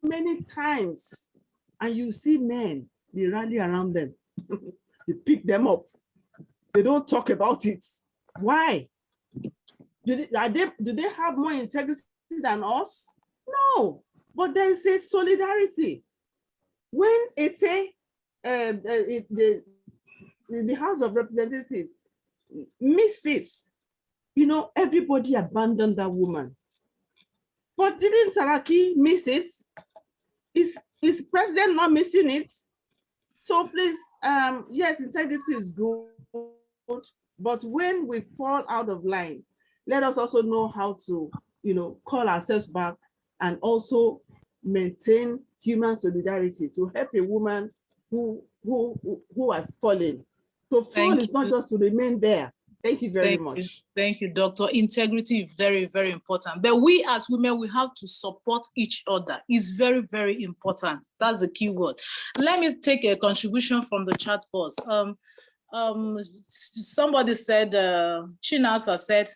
many times. And you see men, they rally around them. They pick them up. They don't talk about it. Why? Do they have more integrity than us? No, but there is a solidarity. When the House of Representatives missed it. You know, everybody abandoned that woman. But didn't Saraki miss it? Is President not missing it? So please, yes, integrity is good, but when we fall out of line, let us also know how to, you know, call ourselves back and also maintain human solidarity to help a woman who has fallen. To fall is not just to remain there. Thank you very much. Thank you, Doctor. Integrity is very, very important. But we as women, we have to support each other. It's very, very important. That's the key word. Let me take a contribution from the chat box. Somebody said, Chinasa said,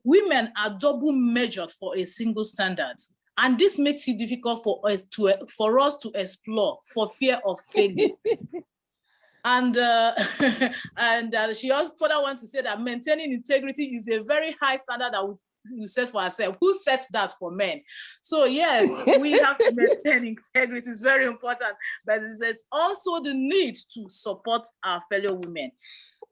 women are double measured for a single standard. And this makes it difficult for us to explore for fear of failure. And she also further wants to say that maintaining integrity is a very high standard that we set for ourselves. Who sets that for men? So yes, we have to maintain integrity. It's very important, but there's also the need to support our fellow women.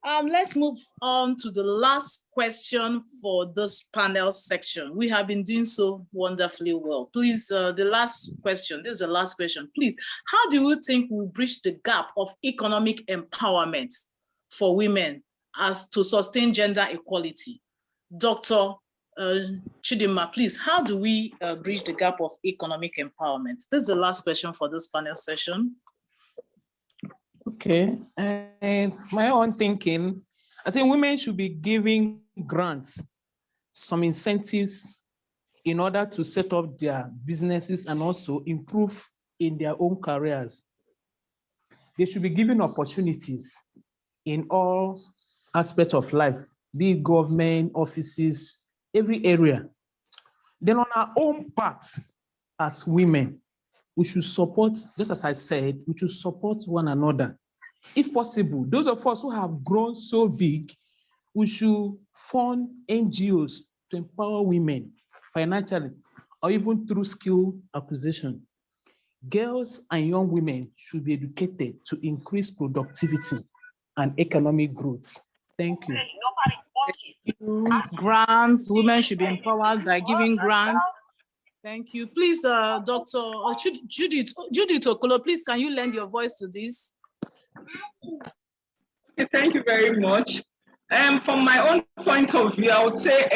Let's move on to the last question for this panel section. We have been doing so wonderfully well. Please, the last question, this is the last question. Please, how do you think we bridge the gap of economic empowerment for women as to sustain gender equality? Dr. Chidinma, please, how do we bridge the gap of economic empowerment? This is the last question for this panel session. Okay, and my own thinking, I think women should be giving grants, some incentives in order to set up their businesses and also improve in their own careers. They should be given opportunities in all aspects of life, be it government, offices, every area. Then on our own part as women, we should support, just as I said, we should support one another. If possible, those of us who have grown so big, we should fund NGOs to empower women financially or even through skill acquisition. Girls and young women should be educated to increase productivity and economic growth. Thank you. Grants, women should be empowered by giving grants. Thank you. Please, Dr. Judith Okolo, please, can you lend your voice to this? Thank you very much. From my own point of view, I would say,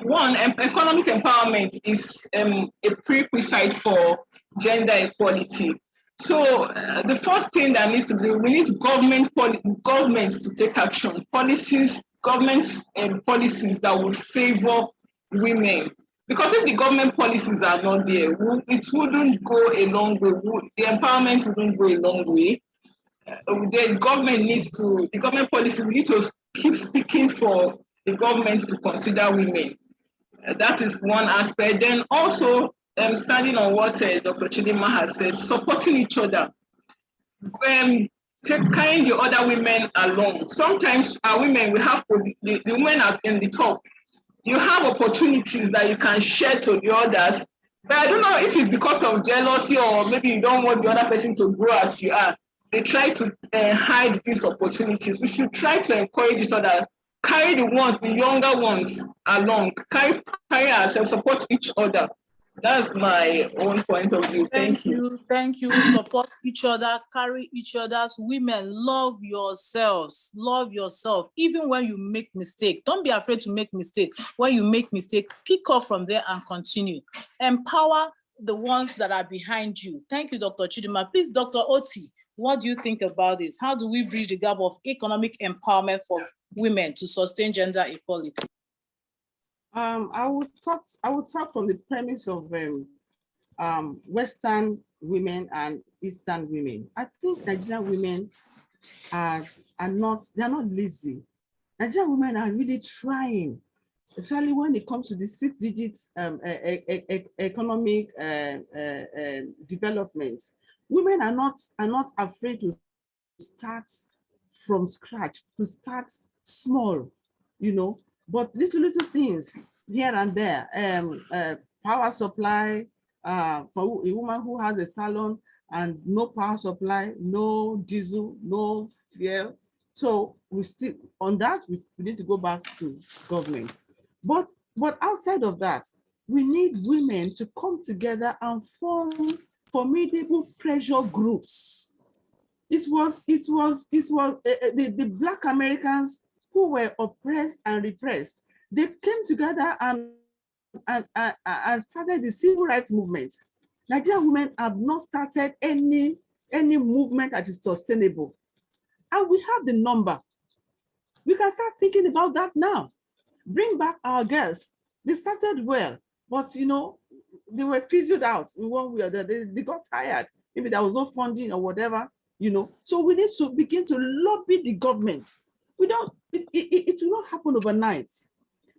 one, economic empowerment is a prerequisite for gender equality. So the first thing that needs to be, we need governments to take action, government policies that would favor women. Because if the government policies are not there, it wouldn't go a long way. The empowerment wouldn't go a long way. The government policy, we need to keep speaking for the government to consider women. That is one aspect. Then also, standing on what Dr. Chidinma has said, supporting each other, carrying the other women along. Sometimes our women, we have the women are in the top. You have opportunities that you can share to the others. But I don't know if it's because of jealousy or maybe you don't want the other person to grow as you are. They try to hide these opportunities. We should try to encourage each other, carry the younger ones along, carry ourselves, support each other. That's my own point of view. Thank you. Thank you. Support each other, carry each other's. Women, love yourselves. Love yourself. Even when you make mistake, don't be afraid to make mistake. When you make mistake, pick up from there and continue. Empower the ones that are behind you. Thank you, Dr. Chidinma. Please, Dr. Oti, what do you think about this? How do we bridge the gap of economic empowerment for women to sustain gender equality? I would start from the premise of Western women and Eastern women. I think Nigerian women they're not lazy. Nigerian women are really trying, especially when it comes to the 6 digits economic development. Women are not afraid to start from scratch, to start small, you know, but little things here and there. Power supply for a woman who has a salon and no power supply, no diesel, no fuel, So we still, on that, we need to go back to government. But outside of that, we need women to come together and form formidable pressure groups. It was the Black Americans who were oppressed and repressed. They came together and started the civil rights movement. Nigerian women have not started any movement that is sustainable. And we have the number. We can start thinking about that now. Bring back our girls. They started well, but they were fizzled out in one way or the other. They got tired. Maybe there was no funding or whatever, So we need to begin to lobby the government. It will not happen overnight,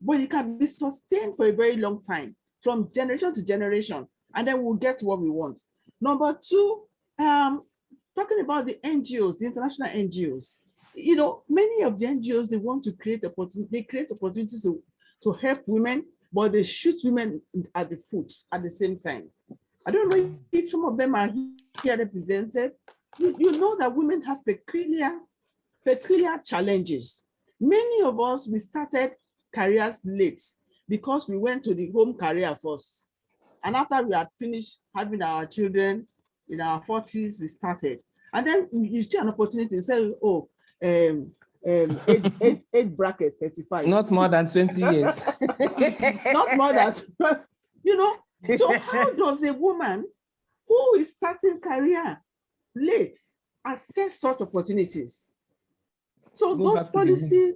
but it can be sustained for a very long time, from generation to generation, and then we'll get what we want. Number two, talking about the NGOs, the international NGOs, many of the NGOs, they want to create opportunities, they create opportunities to help women, but they shoot women at the foot at the same time. I don't know if some of them are here represented. You know that women have peculiar challenges. Many of us, we started careers late because we went to the home career first. And after we had finished having our children in our 40s, we started. And then you see an opportunity, you say, oh, age bracket 35. Not more than 20 years. Not more than, So how does a woman who is starting career late access such opportunities? So those policy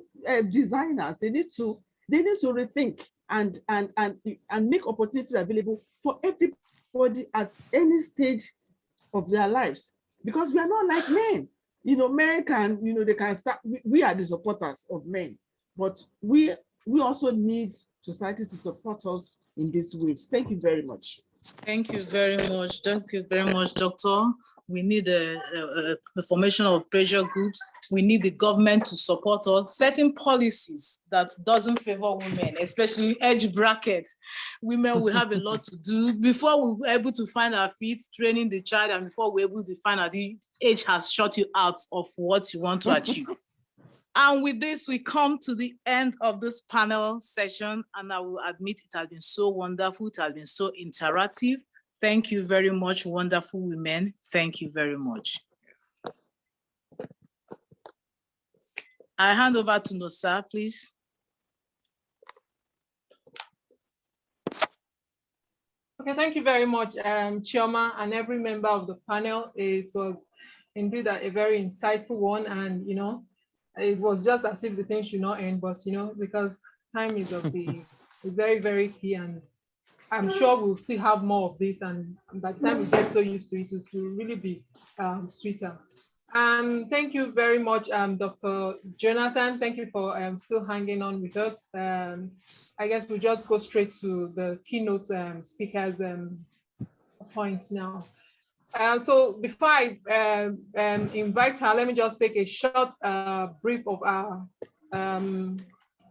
designers, they need to rethink and make opportunities available for everybody at any stage of their lives, because we are not like men. Men can, they can start. We are the supporters of men, but we also need society to support us in these ways. Thank you very much. Thank you very much. Thank you very much, Doctor. We need the formation of pressure groups. We need the government to support us, setting policies that doesn't favor women, especially age brackets. Women will have a lot to do before we're able to find our feet, training the child, and before we're able to find out the age has shut you out of what you want to achieve. And with this, we come to the end of this panel session, and I will admit it has been so wonderful. It has been so interactive. Thank you very much, wonderful women. Thank you very much. I hand over to Nosa, please. Okay, thank you very much, Chioma, and every member of the panel. It was indeed a very insightful one, and it was just as if the thing should not end, but because time is is very, very key, and I'm sure we'll still have more of this, and by the time we get so used to it, it will really be sweeter. Thank you very much, Dr. Jonathan. Thank you for still hanging on with us. I guess we'll just go straight to the keynote speakers points now. So before I invite her, let me just take a short brief of our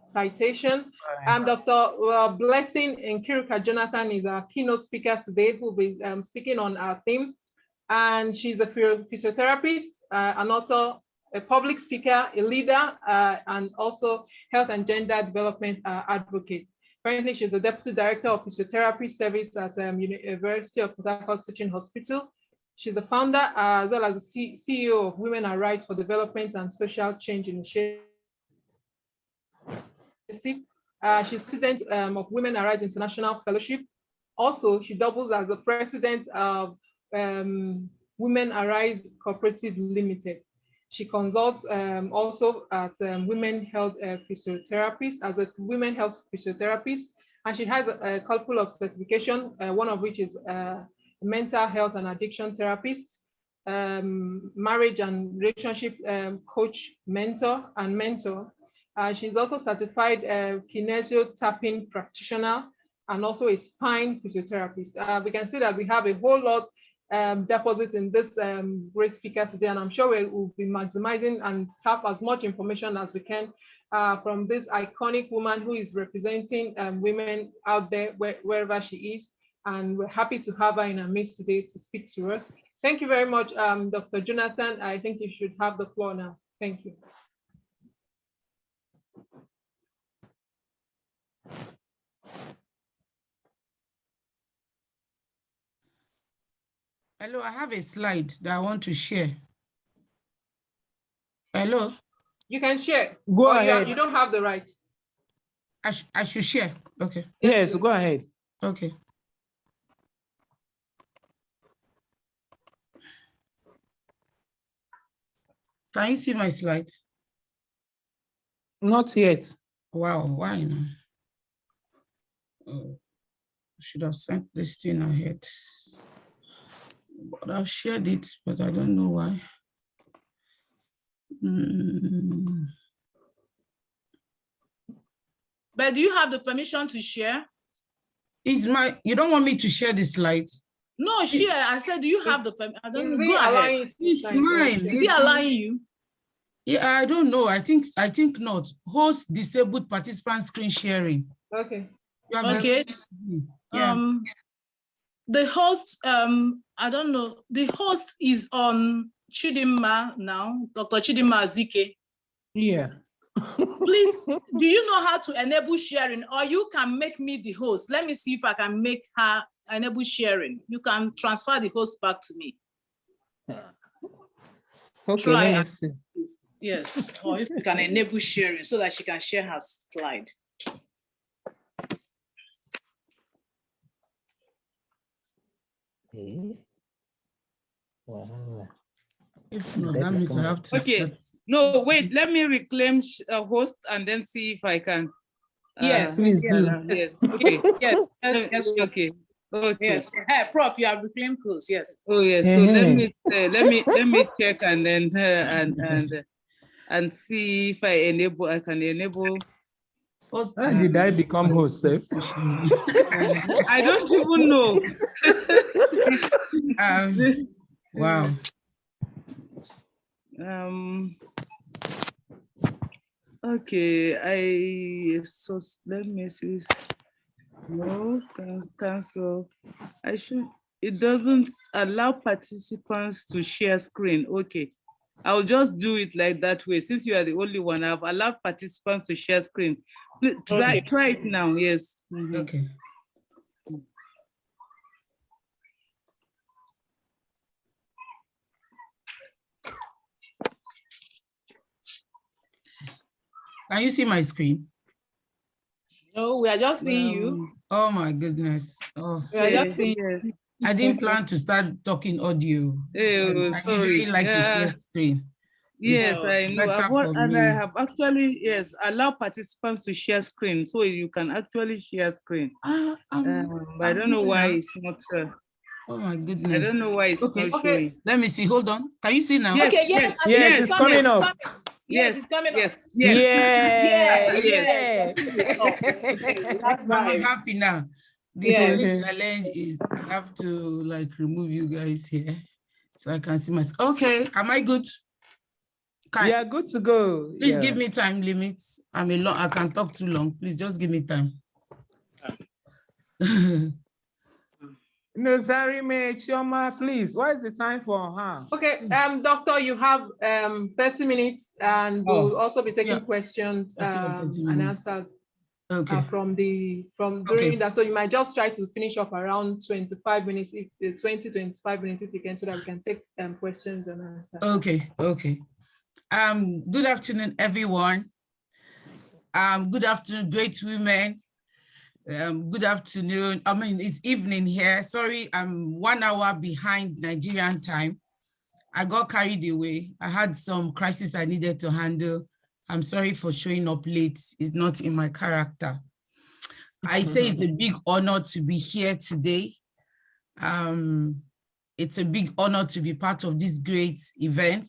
citation. Dr. Blessing Nkiruka Jonathan is our keynote speaker today, who will be speaking on our theme. And she's a physiotherapist, an author, a public speaker, a leader, and also health and gender development advocate. Currently, she's the Deputy Director of Physiotherapy Service at University of Port Harcourt Teaching Hospital. She's the founder as well as the CEO of Women Arise for Development and Social Change Initiative. She's president of Women Arise International Fellowship. Also, she doubles as the president of Women Arise Cooperative Limited. She consults also at Women Health Physiotherapists as a Women Health Physiotherapist, and she has a couple of certifications, one of which is Mental Health and Addiction Therapist, Marriage and Relationship Coach, Mentor, and Mentor. She's also certified kinesio tapping practitioner and also a spine physiotherapist. We can see that we have a whole lot deposit in this great speaker today, and I'm sure we will be maximizing and tap as much information as we can from this iconic woman who is representing women out there wherever she is, and we're happy to have her in our midst today to speak to us. Thank you very much, Dr. Jonathan. I think you should have the floor now. Thank you. Hello, I have a slide that I want to share. Hello, You can share. Go or ahead. you don't have the right. I should share. Okay, Yes, please. go ahead. okay. Can you see my slide? Not yet. Wow, why now? Oh, I should have sent this thing ahead. But I've shared it, but I don't know why. But do you have the permission to share? You don't want me to share the slides? No, share. I said, do you have the permission? I don't know. Go ahead. It's mine. Is he allowing you? Yeah, I don't know. I think not. Host disabled participant screen sharing. Okay. Okay. Yeah. The host, I don't know. The host is on Chidinma now, Dr. Chidinma Azike. Yeah. Please, do you know how to enable sharing, or you can make me the host? Let me see if I can make her enable sharing. You can transfer the host back to me. Okay, Try let me see. Yes, or if you can enable sharing so that she can share her slide. Wow. If not, that means I have to Okay. No, wait, let me reclaim host and then see if I can. Yes, please do. Yes, okay. yes. Okay. Okay. Yes. Hey, Prof, you have reclaimed clothes. Yes. Oh yeah. So let me check and then and see if I can enable. How did I become host? I don't even know. Wow. Okay, so let me see. No, cancel. It doesn't allow participants to share screen. Okay, I'll just do it like that way. Since you are the only one, I've allowed participants to share screen. Please, try it now, yes. Okay. Can you see my screen? No, we are just seeing you. Oh my goodness. Oh, We are just seeing yes. I didn't plan to start talking audio. I Sorry. usually like to share screen. Yes, I know. I have actually, yes, allow participants to share screen, so you can actually share screen. I don't know why it's not. Oh my goodness. I don't know why it's not showing. Let me see. Hold on. Can you see now? Yes, okay, yes, it's coming up. Yes, it's coming up. Yes. Yes. That's I'm nice. happy now. The only challenge is I have to like remove you guys here so I can see myself. Okay, am I good? Yeah, good to go. Please give me time limits. I can talk too long. Please just give me time. No, Zarime, Chioma, please. What is the time for her? Okay, Doctor, you have 30 minutes, and we'll also be taking questions and answers from during that. So you might just try to finish up around 25 minutes, if 25 minutes if you can, so that we can take questions and answers. Okay. Good afternoon, everyone. Good afternoon, great women. Good afternoon. I mean, it's evening here. Sorry, I'm 1 hour behind Nigerian time. I got carried away. I had some crisis I needed to handle. I'm sorry for showing up late. It's not in my character. I say it's a big honor to be here today. It's a big honor to be part of this great event.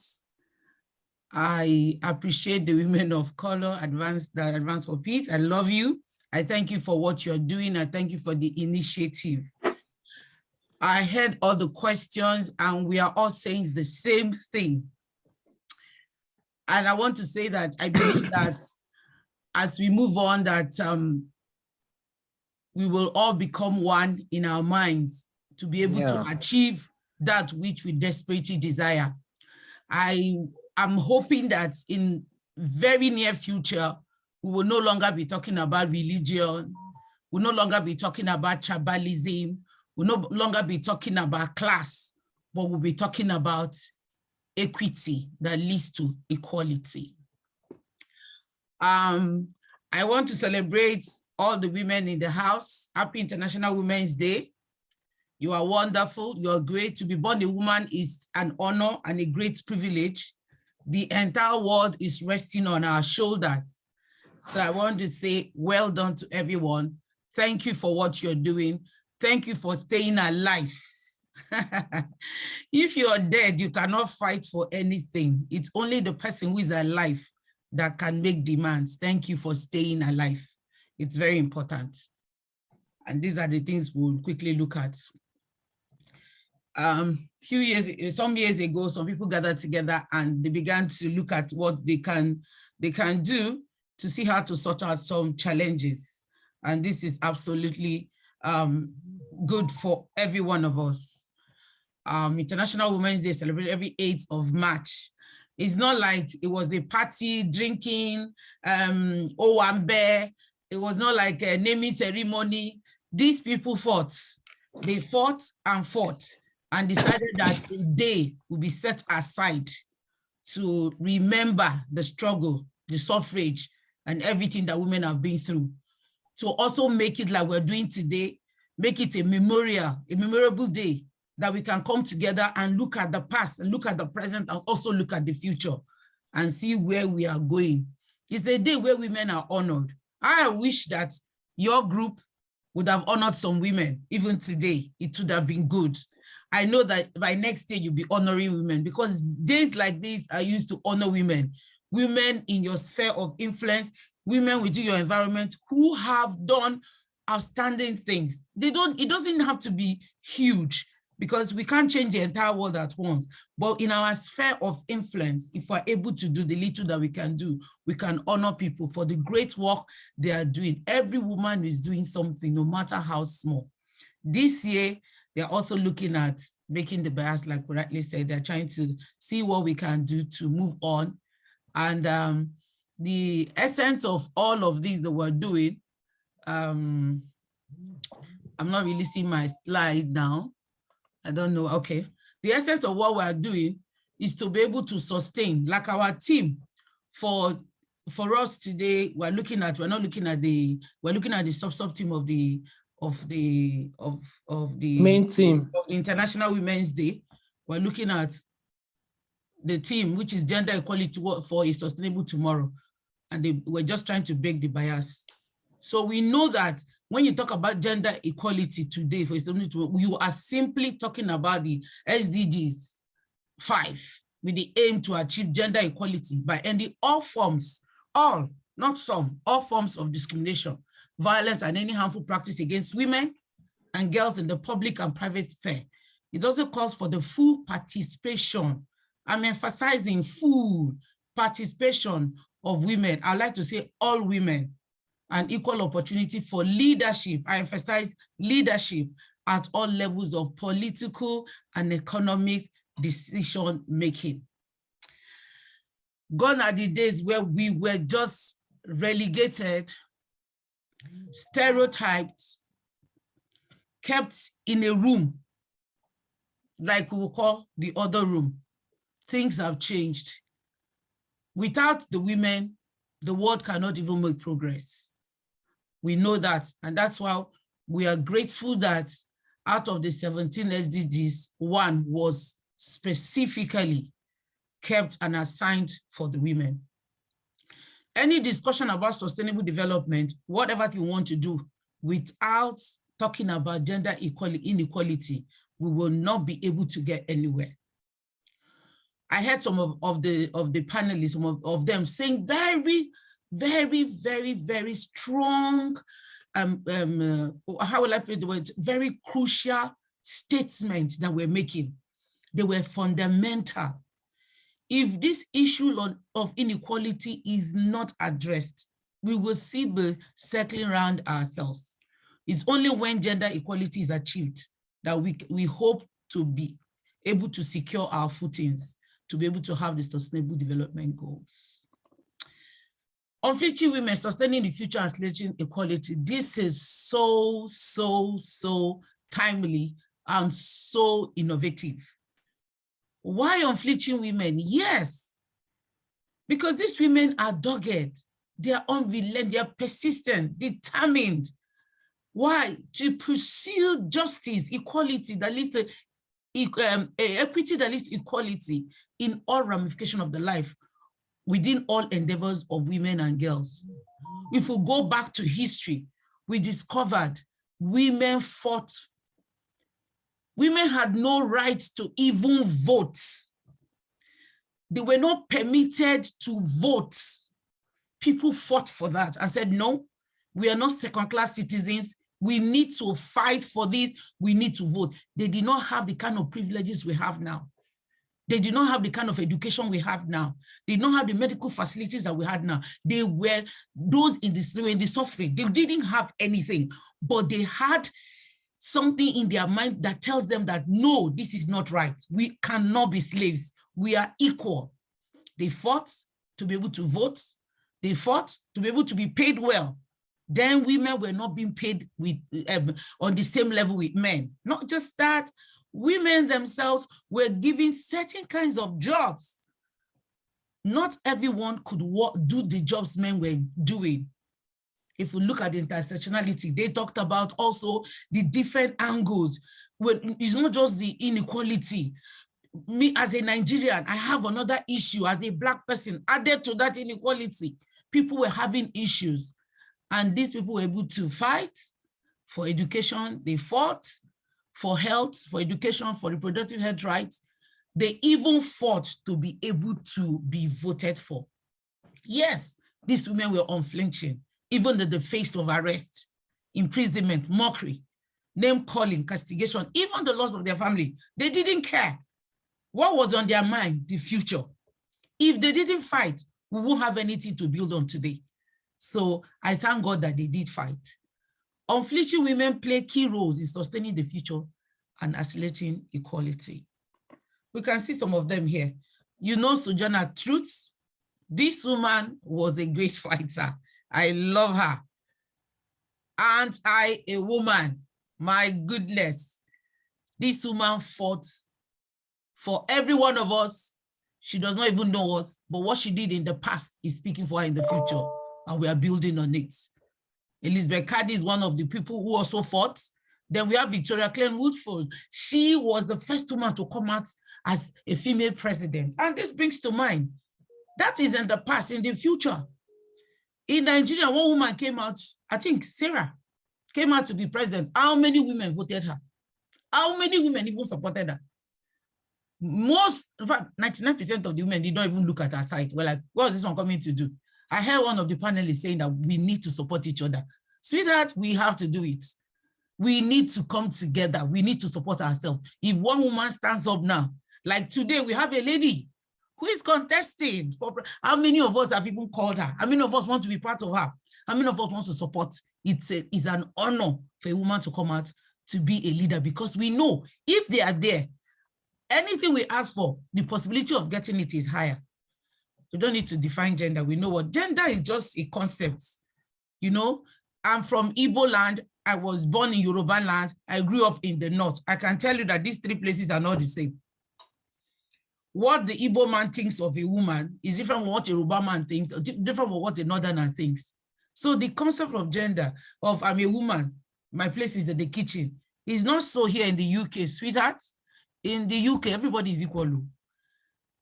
I appreciate the women of color, Advance for Peace. I love you. I thank you for what you're doing. I thank you for the initiative. I heard all the questions and we are all saying the same thing. And I want to say that I believe that as we move on, that we will all become one in our minds to be able to achieve that which we desperately desire. I am hoping that in very near future, we will no longer be talking about religion. We'll no longer be talking about tribalism. We'll no longer be talking about class. but we'll be talking about equity that leads to equality. I want to celebrate all the women in the house. Happy International Women's Day. You are wonderful. You are great. To be born a woman is an honor and a great privilege. The entire world is resting on our shoulders. So I want to say well done to everyone. Thank you for what you're doing. Thank you for staying alive. If you're dead, you cannot fight for anything. It's only the person who is alive that can make demands. Thank you for staying alive. It's very important. And these are the things we'll quickly look at. Some years ago, some people gathered together and they began to look at what they can do to see how to sort out some challenges. And this is absolutely good for every one of us. International Women's Day celebrated every 8th of March. It's not like it was a party, drinking, owambe. It was not like a naming ceremony. These people fought. They fought and decided that a day will be set aside to remember the struggle, the suffrage, and everything that women have been through. To also make it like we're doing today, make it a memorable day that we can come together and look at the past and look at the present and also look at the future and see where we are going. It's a day where women are honored. I wish that your group would have honored some women, even today. It would have been good. I know that by next day you'll be honoring women, because days like these are used to honor women. Women in your sphere of influence, women within your environment who have done outstanding things. It doesn't have to be huge, because we can't change the entire world at once. But in our sphere of influence, if we're able to do the little that we can do, we can honor people for the great work they are doing. Every woman is doing something, no matter how small. This year, they're also looking at making the bias, like we rightly said. They're trying to see what we can do to move on. And the essence of all of these that we're doing, I'm not really seeing my slide now. I don't know. Okay. The essence of what we're doing is to be able to sustain, like our team. For us today, we're looking at the sub team of the main team of International Women's Day. We're looking at the team, which is gender equality for a sustainable tomorrow. And we're just trying to break the bias. So we know that when you talk about gender equality today, you are simply talking about the SDGs 5, with the aim to achieve gender equality by ending all forms, not some, all forms of discrimination, violence, and any harmful practice against women and girls in the public and private sphere. It also calls for the full participation. I'm emphasizing full participation of women. I like to say all women, and equal opportunity for leadership. I emphasize leadership at all levels of political and economic decision making. Gone are the days where we were just relegated, stereotyped, kept in a room, like we will call the other room. Things have changed. Without the women, the world cannot even make progress. We know that, and that's why we are grateful that out of the 17 SDGs, 1 was specifically kept and assigned for the women. Any discussion about sustainable development, whatever you want to do, without talking about gender inequality, we will not be able to get anywhere. I heard some of the panelists, some of them saying very strong, how will I put the word, very crucial statements that we're making. They were fundamental. If this issue of inequality is not addressed, we will see the circling around ourselves. It's only when gender equality is achieved that we hope to be able to secure our footings, to be able to have the sustainable development goals. On Future Women, Sustaining the Future and Sledging Equality, this is so timely and so innovative. Why unflinching women? Yes, because these women are dogged. They are unrelenting, they are persistent, determined. Why? To pursue justice, equality that leads to equity that leads to equality in all ramifications of the life, within all endeavors of women and girls. If we go back to history, we discovered women fought. Women had no right to even vote. They were not permitted to vote. People fought for that and said, no, we are not second-class citizens. We need to fight for this. We need to vote. They did not have the kind of privileges we have now. They did not have the kind of education we have now. They did not have the medical facilities that we had now. They were those in the suffering. They didn't have anything, but they had something in their mind that tells them that, no, this is not right. We cannot be slaves. We are equal. They fought to be able to vote. They fought to be able to be paid well. Then women were not being paid with on the same level with men. Not just that, women themselves were given certain kinds of jobs. Not everyone could do the jobs men were doing. If we look at the intersectionality, they talked about also the different angles. It's not just the inequality. Me as a Nigerian, I have another issue as a Black person added to that inequality. People were having issues, and these people were able to fight for education. They fought for health, for education, for reproductive health rights. They even fought to be able to be voted for. Yes, these women were unflinching, even in the face of arrest, imprisonment, mockery, name calling, castigation, even the loss of their family. They didn't care. What was on their mind? The future. If they didn't fight, we won't have anything to build on today. So I thank God that they did fight. Unflinching women play key roles in sustaining the future and accelerating equality. We can see some of them here. You know Sojourner Truth. This woman was a great fighter. I love her. Aren't I a woman? My goodness. This woman fought for every one of us. She does not even know us, but what she did in the past is speaking for her in the future, and we are building on it. Elizabeth Cady is one of the people who also fought. Then we have Victoria Clean Woodford. She was the first woman to come out as a female president. And this brings to mind, that is in the past. In the future, in Nigeria, one woman came out, I think Sarah, came out to be president. How many women voted her? How many women even supported her? Most, in fact, 99% of the women did not even look at her side. We're like, what is this one coming to do? I heard one of the panelists saying that we need to support each other. Sweetheart, we have to do it. We need to come together. We need to support ourselves. If one woman stands up now, like today, we have a lady who is contesting. How many of us have even called her? How many of us want to be part of her? How many of us want to support? It's an honor for a woman to come out to be a leader, because we know if they are there, anything we ask for, the possibility of getting it is higher. We don't need to define gender. We know what gender is, just a concept. You know, I'm from Igbo land. I was born in Yoruba land. I grew up in the north. I can tell you that these three places are not the same. What the Igbo man thinks of a woman is different from what a Yoruba man thinks, or different from what a northerner thinks. So the concept of gender, of I'm a woman, my place is the kitchen, is not so here in the UK, sweetheart. In the UK, everybody is equal.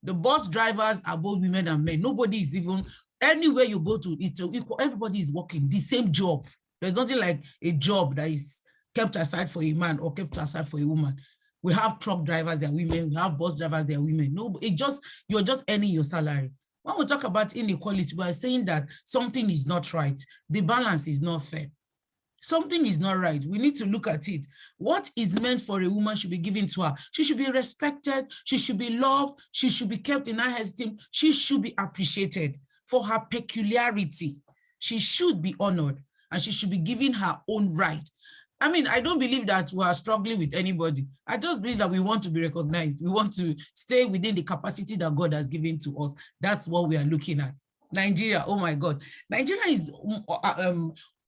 The bus drivers are both women and men. Nobody is even, anywhere you go to, it's equal. Everybody is working the same job. There's nothing like a job that is kept aside for a man or kept aside for a woman. We have truck drivers, they're women. We have bus drivers, they're women. No, you're just earning your salary. When we talk about inequality, we're saying that something is not right. The balance is not fair. Something is not right. We need to look at it. What is meant for a woman should be given to her. She should be respected. She should be loved. She should be kept in high esteem. She should be appreciated for her peculiarity. She should be honored, and she should be given her own right. I mean, I don't believe that we are struggling with anybody. I just believe that we want to be recognized. We want to stay within the capacity that God has given to us. That's what we are looking at. Nigeria, oh my God. Nigeria is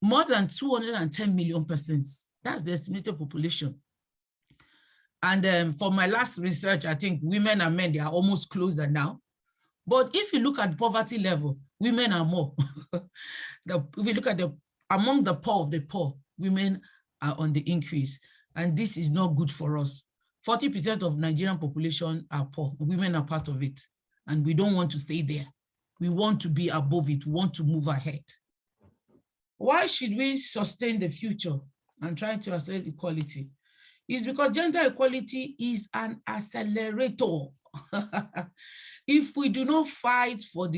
more than 210 million persons. That's the estimated population. And for my last research, I think women and men, they are almost closer now. But if you look at poverty level, women are more. If you look at among the poor of the poor, women are on the increase. And this is not good for us. 40% of Nigerian population are poor. Women are part of it. And we don't want to stay there. We want to be above it. We want to move ahead. Why should we sustain the future and try to accelerate equality? It's because gender equality is an accelerator. If we do not fight for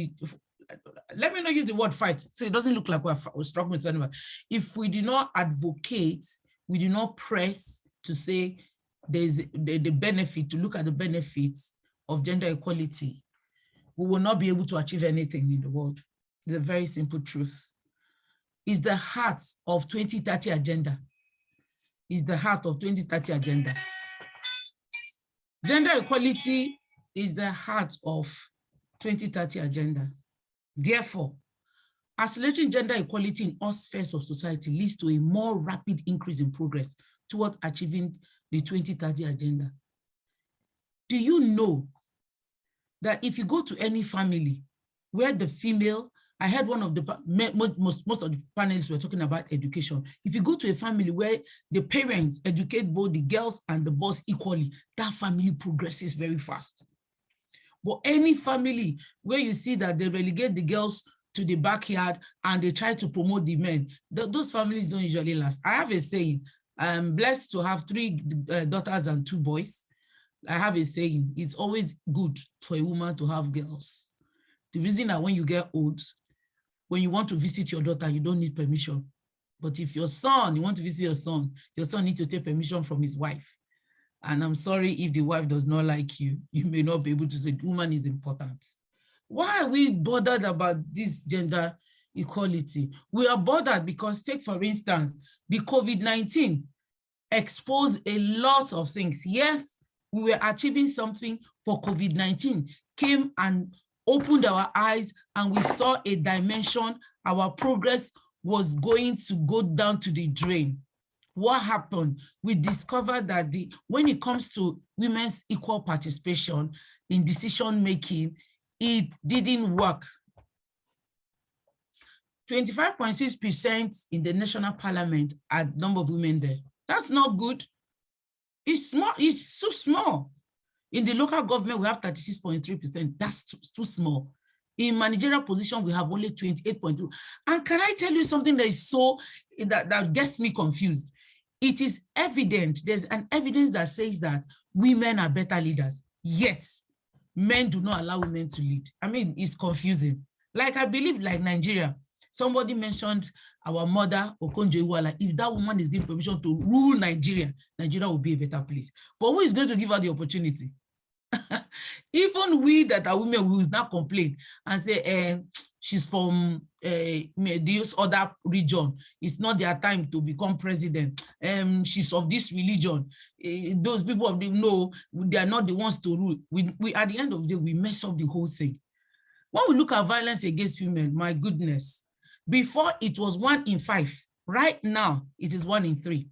let me not use the word fight, so it doesn't look like we're struggling with anyone. If we do not advocate, we do not press to say there's the benefit, to look at the benefits of gender equality, we will not be able to achieve anything in the world. It's a very simple truth. It's the heart of 2030 agenda. Is the heart of 2030 agenda. Gender equality is the heart of 2030 agenda. Therefore, accelerating gender equality in all spheres of society leads to a more rapid increase in progress toward achieving the 2030 agenda. Do you know that if you go to any family where the female, I heard one of the, most of the panelists were talking about education. If you go to a family where the parents educate both the girls and the boys equally, that family progresses very fast. But any family where you see that they relegate the girls to the backyard and they try to promote the men, those families don't usually last. I have a saying, I'm blessed to have 3 daughters and 2 boys. I have a saying, it's always good for a woman to have girls. The reason that when you get old, when you want to visit your daughter, you don't need permission. But if your son, you want to visit your son needs to take permission from his wife. And I'm sorry if the wife does not like you, you may not be able to say, woman is important. Why are we bothered about this gender equality? We are bothered because, take for instance, the COVID-19 exposed a lot of things. Yes, we were achieving something, for COVID-19 came and opened our eyes and we saw a dimension. Our progress was going to go down to the drain. What happened? We discovered that when it comes to women's equal participation in decision making, it didn't work. 25.6% in the national parliament are number of women there. That's not good. It's small. It's so small. In the local government, we have 36.3%. That's too small. In managerial position, we have only 28.2. And can I tell you something that is that gets me confused? It is evident, there's an evidence that says that women are better leaders, yet men do not allow women to lead. I mean, it's confusing. Like, I believe, like Nigeria, somebody mentioned our mother, Okonjo-Iweala. If that woman is given permission to rule Nigeria, Nigeria will be a better place. But who is going to give her the opportunity? Even we that are women will not complain and say, she's from this other region. It's not their time to become president. She's of this religion. Those people of them know they are not the ones to rule. We at the end of the day, we mess up the whole thing. When we look at violence against women, my goodness, before it was 1 in 5. Right now, it is 1 in 3.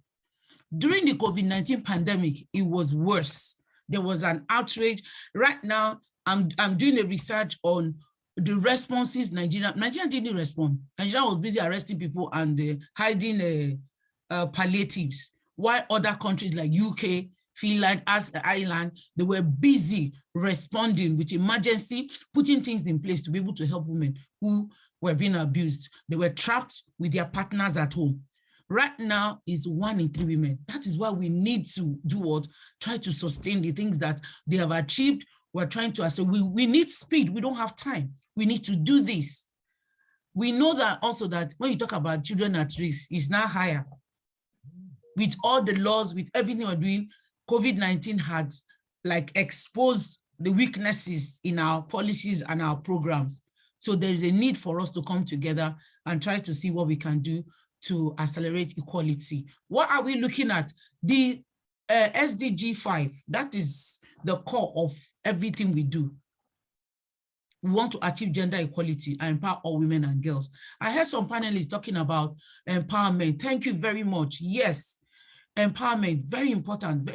During the COVID-19 pandemic, it was worse. There was an outrage. Right now, I'm doing a research on the responses. Nigeria didn't respond. Nigeria was busy arresting people and hiding palliatives, while other countries like UK, Finland, Ireland, they were busy responding with emergency, putting things in place to be able to help women who were being abused. They were trapped with their partners at home. Right now, it's 1 in 3 women. That is why we need to do what? Try to sustain the things that they have achieved. We're trying to say we need speed. We don't have time. We need to do this. We know that also that when you talk about children at risk, it's now higher. With all the laws, with everything we're doing, COVID-19 had like exposed the weaknesses in our policies and our programs. So there is a need for us to come together and try to see what we can do to accelerate equality. What are we looking at? The SDG 5, that is the core of everything we do. We want to achieve gender equality and empower all women and girls. I heard some panelists talking about empowerment. Thank you very much. Yes, Empowerment, very important.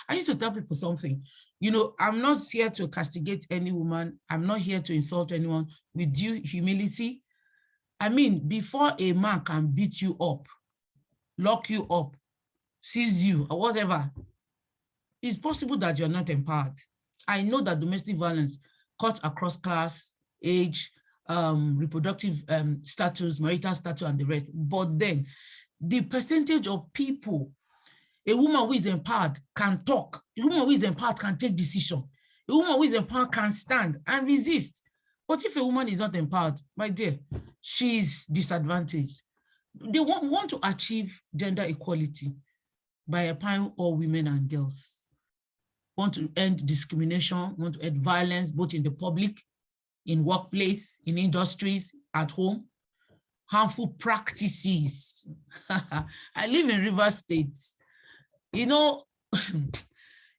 I used to tell people something. You know, I'm not here to castigate any woman. I'm not here to insult anyone. With due humility, I mean, before a man can beat you up, lock you up, seize you, or whatever, it's possible that you're not empowered. I know that domestic violence cuts across class, age, reproductive status, marital status, and the rest. But then the percentage of people, a woman who is empowered can talk, a woman who is empowered can take decision, a woman who is empowered can stand and resist. But if a woman is not empowered, my dear, she's disadvantaged. They want to achieve gender equality by empowering all women and girls. Want to end discrimination, want to end violence, both in the public, in workplace, in industries, at home. Harmful practices. I live in Rivers State. You know,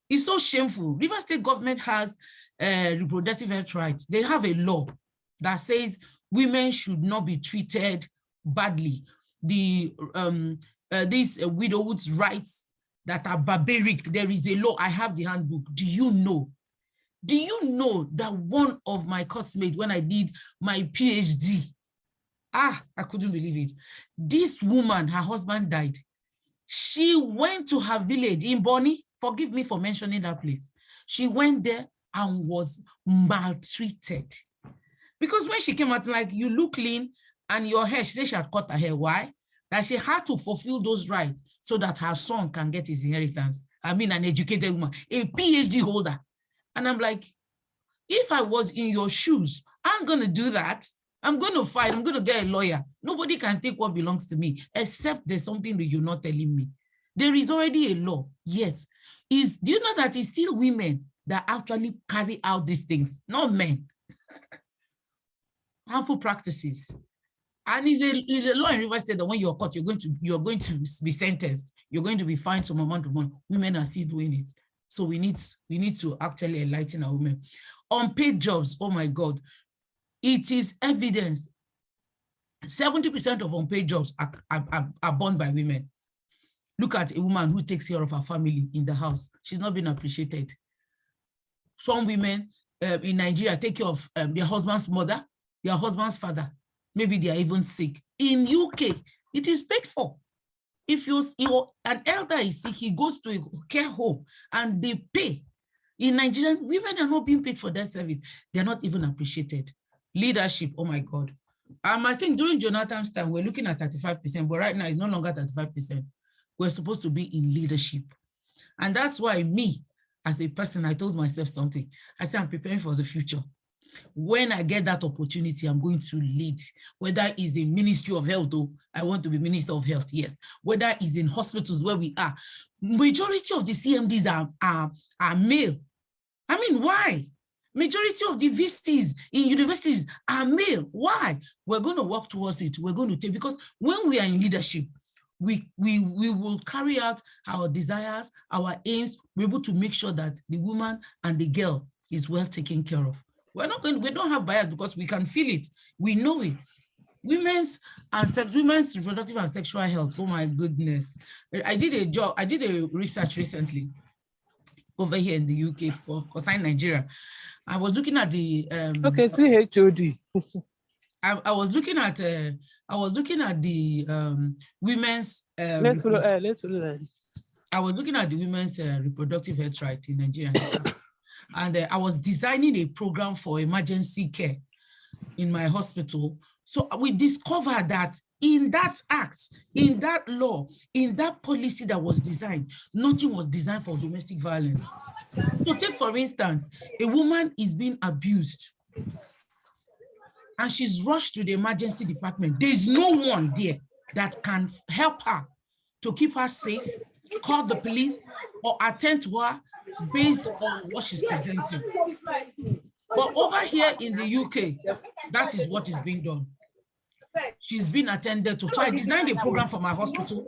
it's so shameful. Rivers State government has reproductive health rights. They have a law that says women should not be treated badly. These widowhood's rights that are barbaric. There is a law. I have the handbook. Do you know? Do you know that one of my classmates, when I did my PhD, I couldn't believe it. This woman, her husband died. She went to her village in Bonny. Forgive me for mentioning that place. She went there and was maltreated. Because when she came out, like, you look clean and your hair, she said she had cut her hair. Why? That she had to fulfill those rights so that her son can get his inheritance. I mean, an educated woman, a PhD holder. And I'm like, if I was in your shoes, I'm going to do that. I'm going to fight. I'm going to get a lawyer. Nobody can take what belongs to me, except there's something that you're not telling me. There is already a law. Yet, do you know that it's still women that actually carry out these things, not men? Harmful practices. And it's a law in Rivers State that when you're caught, you're going to be sentenced. You're going to be fined some amount of money. Women are still doing it. So we need to actually enlighten our women. Unpaid jobs, oh my God. It is evidence. 70% of unpaid jobs are borne by women. Look at a woman who takes care of her family in the house. She's not being appreciated. Some women in Nigeria take care of their husband's mother, their husband's father. Maybe they are even sick. In UK, it is paid for. If an elder is sick, he goes to a care home and they pay. In Nigeria, women are not being paid for that service. They're not even appreciated. Leadership, oh my God. I think during Jonathan's time, we're looking at 35%, but right now it's no longer 35%. We're supposed to be in leadership. And that's why me, as a person, I told myself something. I said, I'm preparing for the future. When I get that opportunity, I'm going to lead. Whether it's in Ministry of Health, though, I want to be Minister of Health, yes. Whether it's in hospitals where we are. Majority of the CMDs are male. I mean, why? Majority of the VCs in universities are male. Why? We're going to work towards it. We're going to take, because when we are in leadership, we will carry out our desires, our aims. We're able to make sure that the woman and the girl is well taken care of. We don't have bias because we can feel it. We know it. Women's reproductive and sexual health. Oh my goodness. I did a research recently over here in the UK for Nigeria. I was looking at the CHOD. I was looking at the women's let's follow that. I was looking at the women's reproductive health right in Nigeria. And I was designing a program for emergency care in my hospital. So we discovered that in that act, in that law, in that policy that was designed, nothing was designed for domestic violence. So take, for instance, a woman is being abused and she's rushed to the emergency department. There's no one there that can help her to keep her safe, call the police, or attend to her based on what she's presenting. But over here in the UK, that is what is being done. She's been attended to. So I designed a program for my hospital.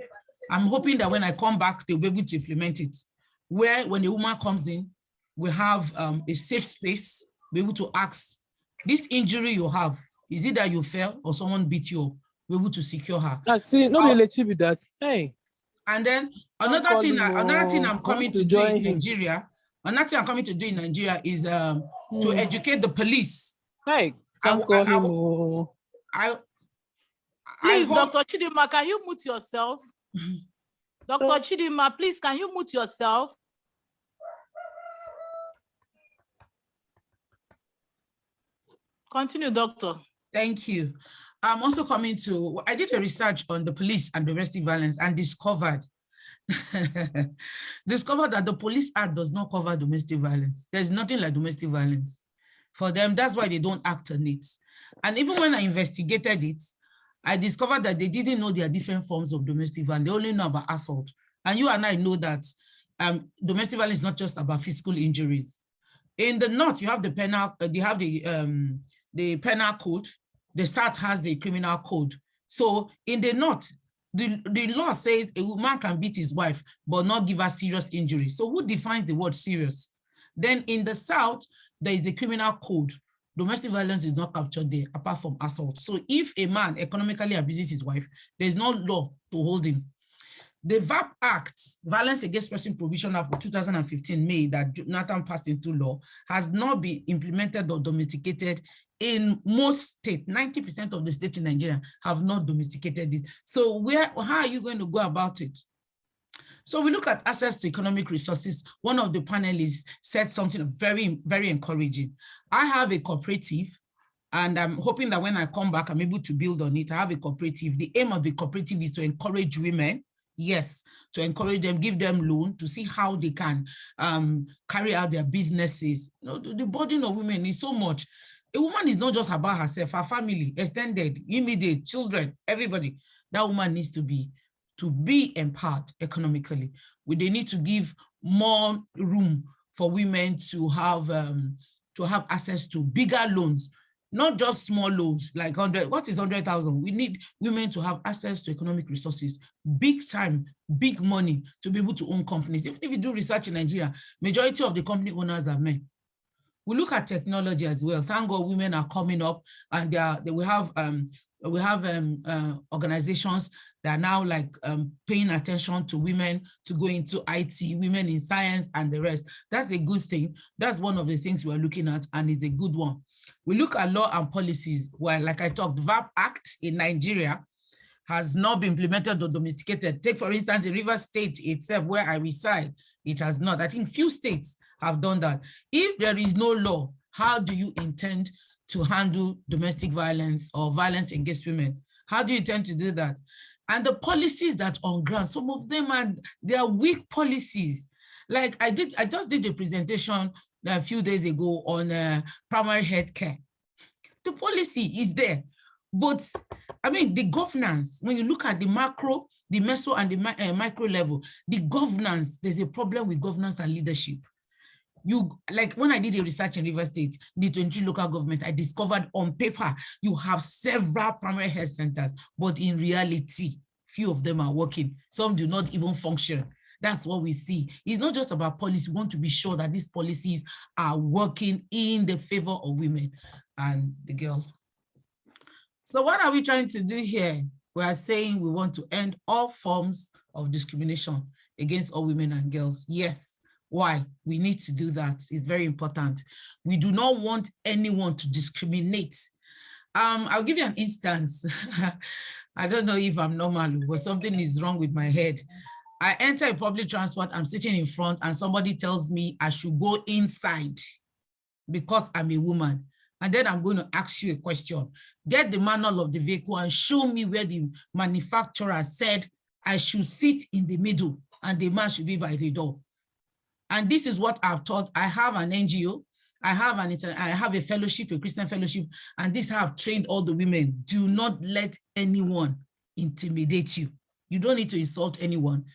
I'm hoping that when I come back, they'll be able to implement it. Where when a woman comes in, we have a safe space, be able to ask, this injury you have, is it that you fell or someone beat you up? We're able to secure her. I see, no relative with that. Hey. And then Don't another call thing, him, another thing oh, I'm I coming want to do join in him. Nigeria, another thing I'm coming to do in Nigeria is to educate the police. Hey, I, don't call I, him. Oh. I Please, hope, Dr. Chidima, can you mute yourself? Dr. Chidima, please, can you mute yourself? Continue, doctor. thank you. I'm also coming to, I did a research on the police and domestic violence and discovered that the Police Act does not cover domestic violence. There's nothing like domestic violence for them. That's why they don't act on it. And even when I investigated it, I discovered that they didn't know there are different forms of domestic violence. They only know about assault. And you and I know that domestic violence is not just about physical injuries. In the North, you have the penal, the penal code. The South has the criminal code. So in the North, the law says a woman can beat his wife, but not give her serious injury. So who defines the word serious? Then in the South, there is the criminal code. Domestic violence is not captured there, apart from assault. So if a man economically abuses his wife, there's no law to hold him. The VAP Act, Violence Against Person Provision Act of 2015, made that Jonathan passed into law, has not been implemented or domesticated in most states. 90% of the states in Nigeria have not domesticated it. So how are you going to go about it? So we look at access to economic resources. One of the panelists said something very, very encouraging. I have a cooperative, and I'm hoping that when I come back, I'm able to build on it. I have a cooperative. The aim of the cooperative is to encourage women, yes, to encourage them, give them loan to see how they can carry out their businesses. You know, the burden of women is so much. A woman is not just about herself, her family, extended, immediate, children, everybody. That woman needs to be empowered economically. They need to give more room for women to have access to bigger loans, not just small loans like 100. What is 100,000? We need women to have access to economic resources, big time, big money to be able to own companies. Even if you do research in Nigeria, majority of the company owners are men. We look at technology as well. Thank God women are coming up, and we have organizations that are now like paying attention to women to go into IT, women in science and the rest. That's a good thing. That's one of the things we're looking at, and it's a good one. We look at law and policies. Well, like I talked, the VAP Act in Nigeria has not been implemented or domesticated. Take, for instance, the Rivers State itself, where I reside, it has not. I think few states have done that. If there is no law, how do you intend to handle domestic violence or violence against women? How do you intend to do that? And the policies that on ground, some of them they are weak policies. Like I just did a presentation a few days ago on primary health care. The policy is there, but I mean, the governance, when you look at the macro, the meso, and the micro level, the governance, there's a problem with governance and leadership. Like when I did a research in River State, the 23 local government, I discovered on paper, you have several primary health centers, but in reality, few of them are working. Some do not even function. That's what we see. It's not just about policy. We want to be sure that these policies are working in the favor of women and the girl. So what are we trying to do here? We are saying we want to end all forms of discrimination against all women and girls. Yes. Why? We need to do that. It's very important. We do not want anyone to discriminate. I'll give you an instance. I don't know if I'm normal, but something is wrong with my head. I enter a public transport, I'm sitting in front, and somebody tells me I should go inside because I'm a woman. And then I'm going to ask you a question. Get the manual of the vehicle and show me where the manufacturer said I should sit in the middle and the man should be by the door. And this is what I've taught. I have an NGO, I have a fellowship, a Christian fellowship, and this have trained all the women. Do not let anyone intimidate you. You don't need to insult anyone.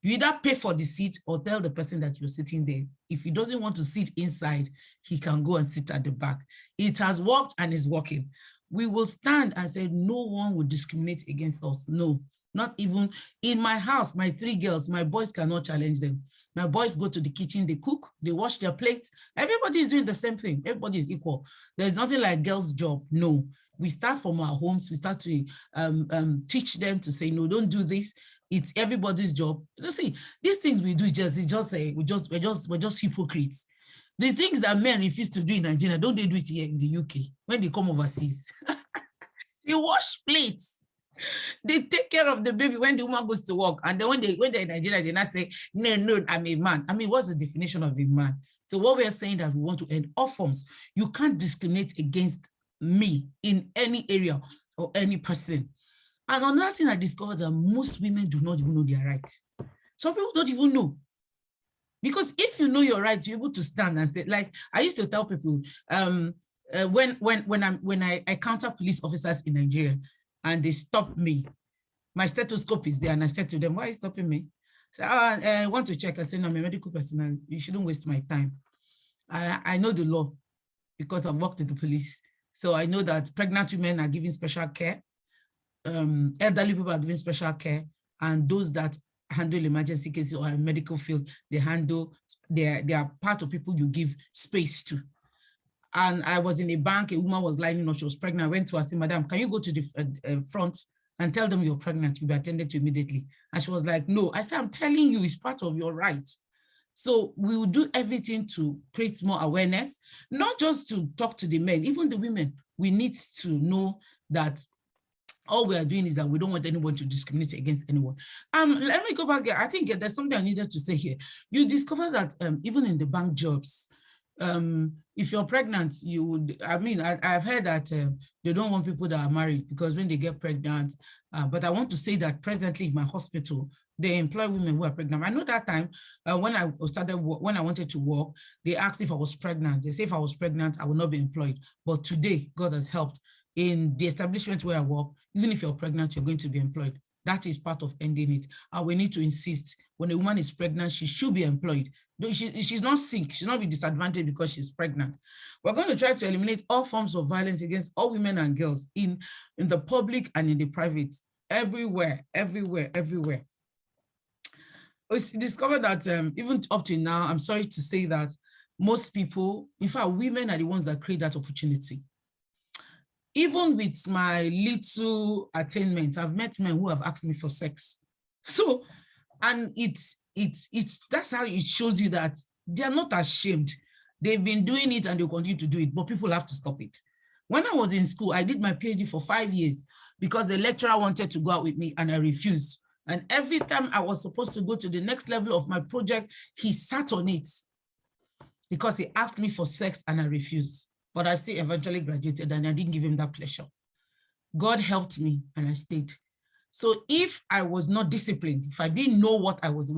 You either pay for the seat or tell the person that you're sitting there. If he doesn't want to sit inside, he can go and sit at the back. It has worked and is working. We will stand and say, no one will discriminate against us. No. Not even in my house, my 3 girls, my boys cannot challenge them. My boys go to the kitchen, they cook, they wash their plates. Everybody is doing the same thing. Everybody is equal. There's nothing like girls' job. No. We start from our homes. We start to teach them to say, no, don't do this. it's everybody's job. You see, these things we do we're just hypocrites. The things that men refuse to do in Nigeria, don't they do it here in the UK when they come overseas? They wash plates. They take care of the baby when the woman goes to work. And then when they're in Nigeria, they not say, no, I'm a man. I mean, what's the definition of a man? So what we are saying that we want to end all forms. You can't discriminate against me in any area or any person. And another thing I discovered that most women do not even know their rights. Some people don't even know. Because if you know your rights, you're able to stand and say, like I used to tell people, when I counter police officers in Nigeria and they stop me, my stethoscope is there, and I said to them, why are you stopping me? So I want to check. I said, no, I'm a medical personnel. You shouldn't waste my time. I know the law because I've worked with the police. So I know that pregnant women are given special care. Elderly people are given special care, and those that handle emergency cases or in medical field, they are part of people you give space to. And I was in a bank, a woman was lying, she was pregnant. I went to her, said, madam, can you go to the front and tell them you're pregnant, you'll be attended to immediately. And she was like, no. I said, I'm telling you, it's part of your right. So we will do everything to create more awareness, not just to talk to the men, even the women. We need to know that all we are doing is that we don't want anyone to discriminate against anyone. Let me go back there. I think there's something I needed to say here. You discover that even in the bank jobs, if you're pregnant, you would, I've heard that they don't want people that are married because when they get pregnant, but I want to say that presently in my hospital, they employ women who are pregnant. I know that time when I wanted to work, they asked if I was pregnant. They say if I was pregnant, I would not be employed. But today, God has helped. In the establishment where I work, even if you're pregnant, you're going to be employed. That is part of ending it. And we need to insist when a woman is pregnant, she should be employed. She's not sick, she's not be disadvantaged because she's pregnant. We're going to try to eliminate all forms of violence against all women and girls in the public and in the private, everywhere. We discovered that even up to now, I'm sorry to say that most people, in fact, women are the ones that create that opportunity. Even with my little attainment, I've met men who have asked me for sex. So, and that's how it shows you that they are not ashamed. They've been doing it and they'll continue to do it, but people have to stop it. When I was in school, I did my PhD for 5 years because the lecturer wanted to go out with me and I refused. And every time I was supposed to go to the next level of my project, he sat on it because he asked me for sex and I refused. But I still eventually graduated and I didn't give him that pleasure. God helped me and I stayed. So if I was not disciplined, if I didn't know what I was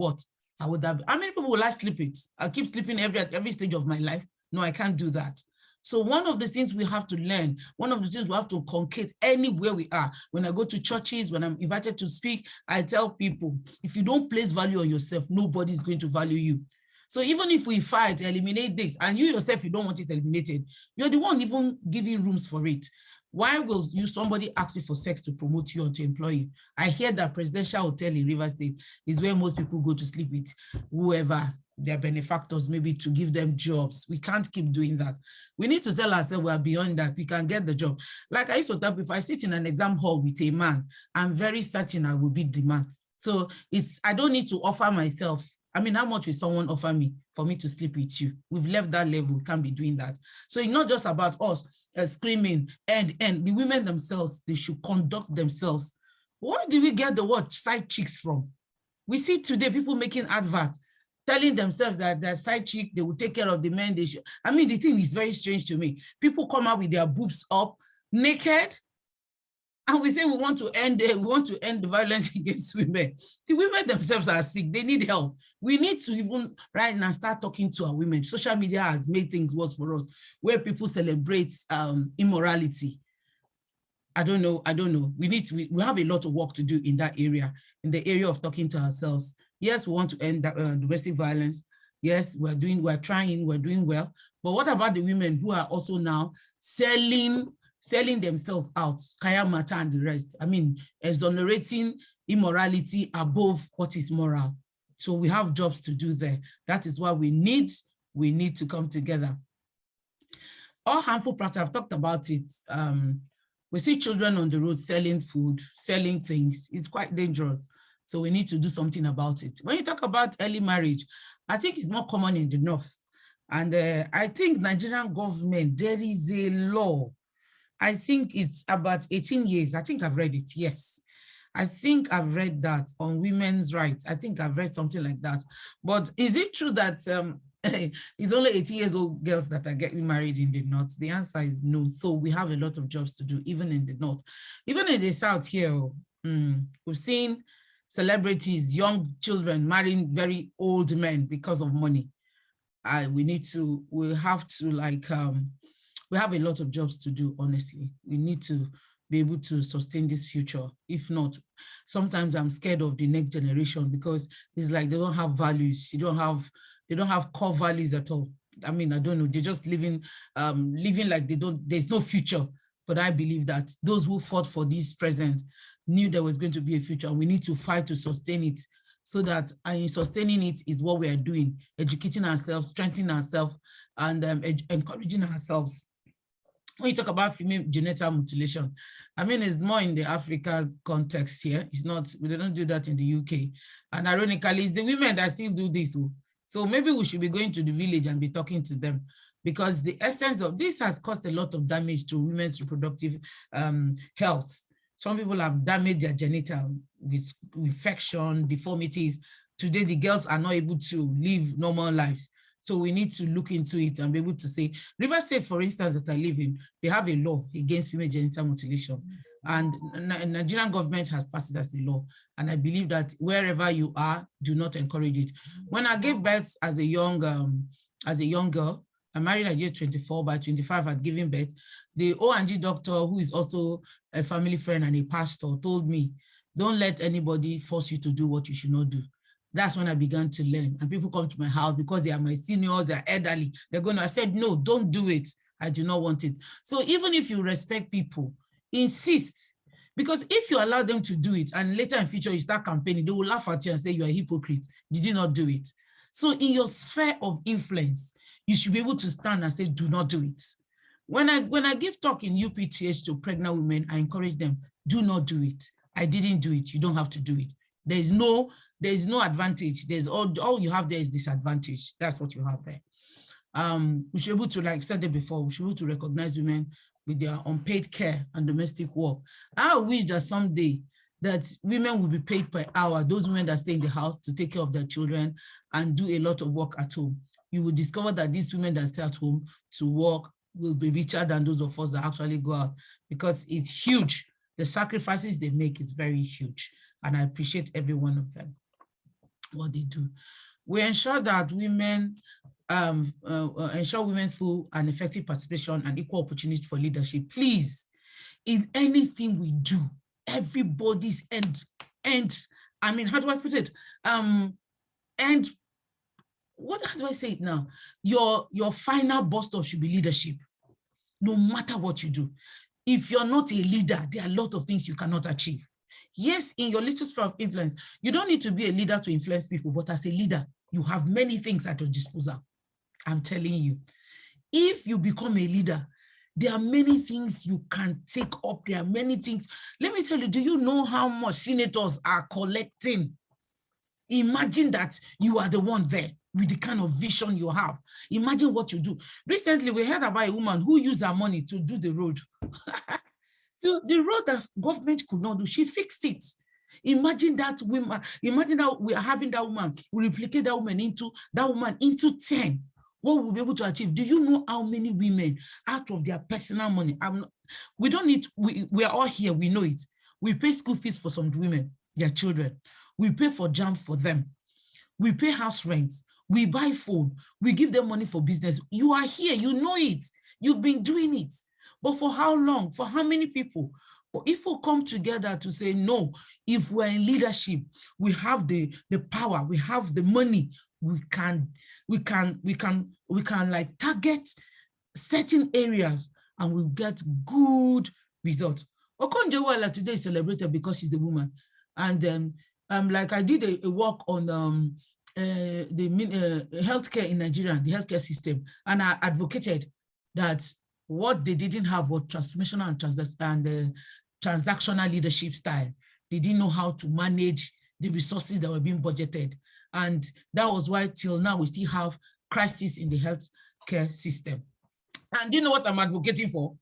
I would have. How many people will I sleep with? I'll keep sleeping at every stage of my life. No, I can't do that. So one of the things we have to learn, one of the things we have to concrete anywhere we are. When I go to churches, when I'm invited to speak, I tell people, if you don't place value on yourself, nobody is going to value you. So even if we fight, eliminate this, and you yourself, you don't want it eliminated, you're the one even giving rooms for it. Why will somebody ask you for sex to promote you or to employ you? I hear that Presidential Hotel in Rivers State is where most people go to sleep with whoever their benefactors, maybe to give them jobs. We can't keep doing that. We need to tell ourselves we are beyond that. We can get the job. Like I used to tell people, if I sit in an exam hall with a man, I'm very certain I will beat the man. So I don't need to offer myself. I mean, how much will someone offer me for me to sleep with you? We've left that level. We can't be doing that. So it's not just about us screaming, and the women themselves, they should conduct themselves. Where do we get the word side chicks from? We see today people making adverts, telling themselves that they're side chick, they will take care of the men. They should. I mean, the thing is very strange to me. People come out with their boobs up, naked, and we say we want to end the violence against women. The women themselves are sick. They need help. We need to even right now start talking to our women. Social media has made things worse for us, where people celebrate immorality. I don't know. We have a lot of work to do in that area, in the area of talking to ourselves. Yes, we want to end domestic violence. Yes, we're trying, we're doing well. But what about the women who are also now selling themselves out, Kaya Mata and the rest? I mean, exonerating immorality above what is moral. So we have jobs to do there. That is why we need to come together. All harmful practices, I've talked about it. We see children on the road selling food, selling things. It's quite dangerous. So we need to do something about it. When you talk about early marriage, I think it's more common in the north. And I think Nigerian government, there is a law. I think it's about 18 years. I think I've read it, yes. I think I've read that on women's rights. I think I've read something like that. But is it true that it's only 18-year-old girls that are getting married in the north? The answer is no. So we have a lot of jobs to do, even in the north. Even in the south here, we've seen celebrities, young children marrying very old men because of money. We have a lot of jobs to do, honestly. We need to be able to sustain this future. If not, sometimes I'm scared of the next generation because it's like they don't have values. They don't have core values at all. I mean, I don't know, they're just living like there's no future. But I believe that those who fought for this present knew there was going to be a future, and we need to fight to sustain it. So that in sustaining it is what we are doing, educating ourselves, strengthening ourselves, and encouraging ourselves. When you talk about female genital mutilation, I mean, it's more in the Africa context here. It's not, we don't do that in the UK. And ironically, it's the women that still do this. So maybe we should be going to the village and be talking to them, because the essence of this has caused a lot of damage to women's reproductive health. Some people have damaged their genital with infection, deformities. Today, the girls are not able to live normal lives. So we need to look into it and be able to say, River State, for instance, that I live in, they have a law against female genital mutilation. And Nigerian government has passed it as a law. And I believe that wherever you are, do not encourage it. When I gave birth as a young girl, I married at age 24, by 25 I had given birth. The O&G doctor, who is also a family friend and a pastor, told me, don't let anybody force you to do what you should not do. That's when I began to learn. And people come to my house because they are my seniors, they're elderly. I said, no, don't do it. I do not want it. So even if you respect people, insist. Because if you allow them to do it and later in future you start campaigning, they will laugh at you and say you are a hypocrite. Did you not do it? So in your sphere of influence, you should be able to stand and say, do not do it. When I give talk in UPTH to pregnant women, I encourage them, do not do it. I didn't do it. You don't have to do it. There is no advantage. There's all you have there is disadvantage. That's what you have there. We should be able to, like I said it before, we should be able to recognize women with their unpaid care and domestic work. I wish that someday that women will be paid per hour, those women that stay in the house to take care of their children and do a lot of work at home. You will discover that these women that stay at home to work will be richer than those of us that actually go out, because it's huge. The sacrifices they make is very huge. And I appreciate every one of them, what they do. We ensure that women, ensure women's full and effective participation and equal opportunities for leadership. Please, in anything we do, everybody's I mean, how do I put it? How do I say it now? Your final bus stop should be leadership, no matter what you do. If you're not a leader, there are a lot of things you cannot achieve. Yes, in your little sphere of influence, you don't need to be a leader to influence people, but as a leader, you have many things at your disposal. I'm telling you, if you become a leader, there are many things you can take up. There are many things. Let me tell you, do you know how much senators are collecting? Imagine that you are the one there with the kind of vision you have. Imagine what you do. Recently, we heard about a woman who used her money to do the road. So the road that government could not do, she fixed it. Imagine that woman, imagine that we are having that woman, we replicate that woman into 10. What we'll be able to achieve. Do you know how many women out of their personal money? We don't need, we are all here, we know it. We pay school fees for some women, their children. We pay for jam for them. We pay house rent. We buy phone. We give them money for business. You are here, you know it. You've been doing it. But for how long? For how many people? But if we come together to say, no, if we're in leadership, we have the power, we have the money, we can like target certain areas and we'll get good results. Okonjo-Iweala today is celebrated because she's a woman. And then like I did a work on the healthcare in Nigeria, the healthcare system, and I advocated that what they didn't have was transformational and transactional leadership style. They didn't know how to manage the resources that were being budgeted. And that was why till now we still have crisis in the healthcare system. And do you know what I'm advocating for?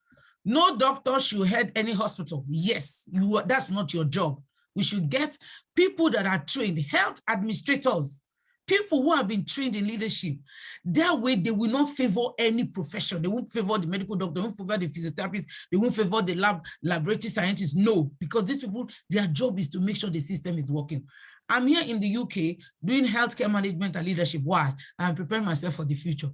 No doctor should head any hospital. Yes, that's not your job. We should get people that are trained, health administrators, people who have been trained in leadership. That way, they will not favor any profession. They won't favor the medical doctor, they won't favor the physiotherapist, they won't favor the laboratory scientists. No, because these people, their job is to make sure the system is working. I'm here in the UK doing healthcare management and leadership. Why? I'm preparing myself for the future.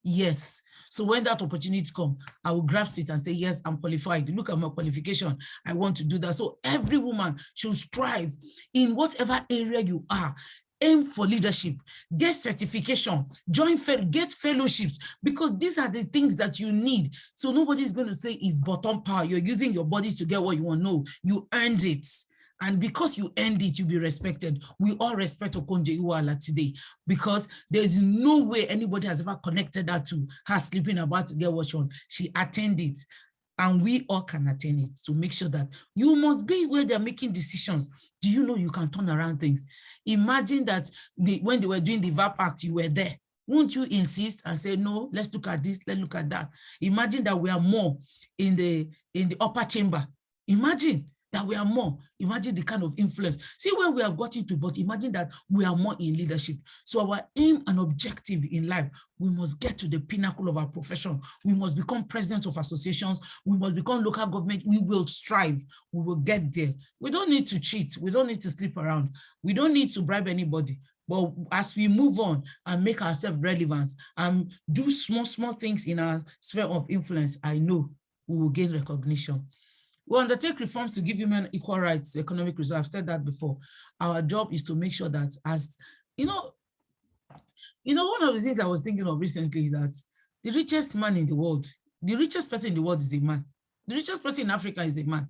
Yes. So when that opportunity comes, I will grasp it and say, yes, I'm qualified. Look at my qualification. I want to do that. So every woman should strive in whatever area you are. Aim for leadership, get certification, get fellowships, because these are the things that you need. So nobody's going to say it's bottom power. You're using your body to get what you want. No, you earned it. And because you earned it, you'll be respected. We all respect Okonjo Iweala today, because there is no way anybody has ever connected that to her sleeping about to get what she wants. She attained it, and we all can attain it, to make sure that you must be where they're making decisions. Do you know you can turn around things? Imagine that when they were doing the VAP Act, you were there. Won't you insist and say, no, let's look at this, let's look at that? Imagine that we are more in the upper chamber. Imagine that we are more. Imagine the kind of influence. See where we have gotten to, but imagine that we are more in leadership. So our aim and objective in life, we must get to the pinnacle of our profession. We must become presidents of associations. We must become local government. We will strive. We will get there. We don't need to cheat. We don't need to sleep around. We don't need to bribe anybody. But as we move on and make ourselves relevant and do small things in our sphere of influence, I know we will gain recognition. We undertake reforms to give women equal rights, economic reserve. I've said that before. Our job is to make sure that, as one of the things I was thinking of recently is that the richest man in the world, the richest person in the world is a man. The richest person in Africa is a man.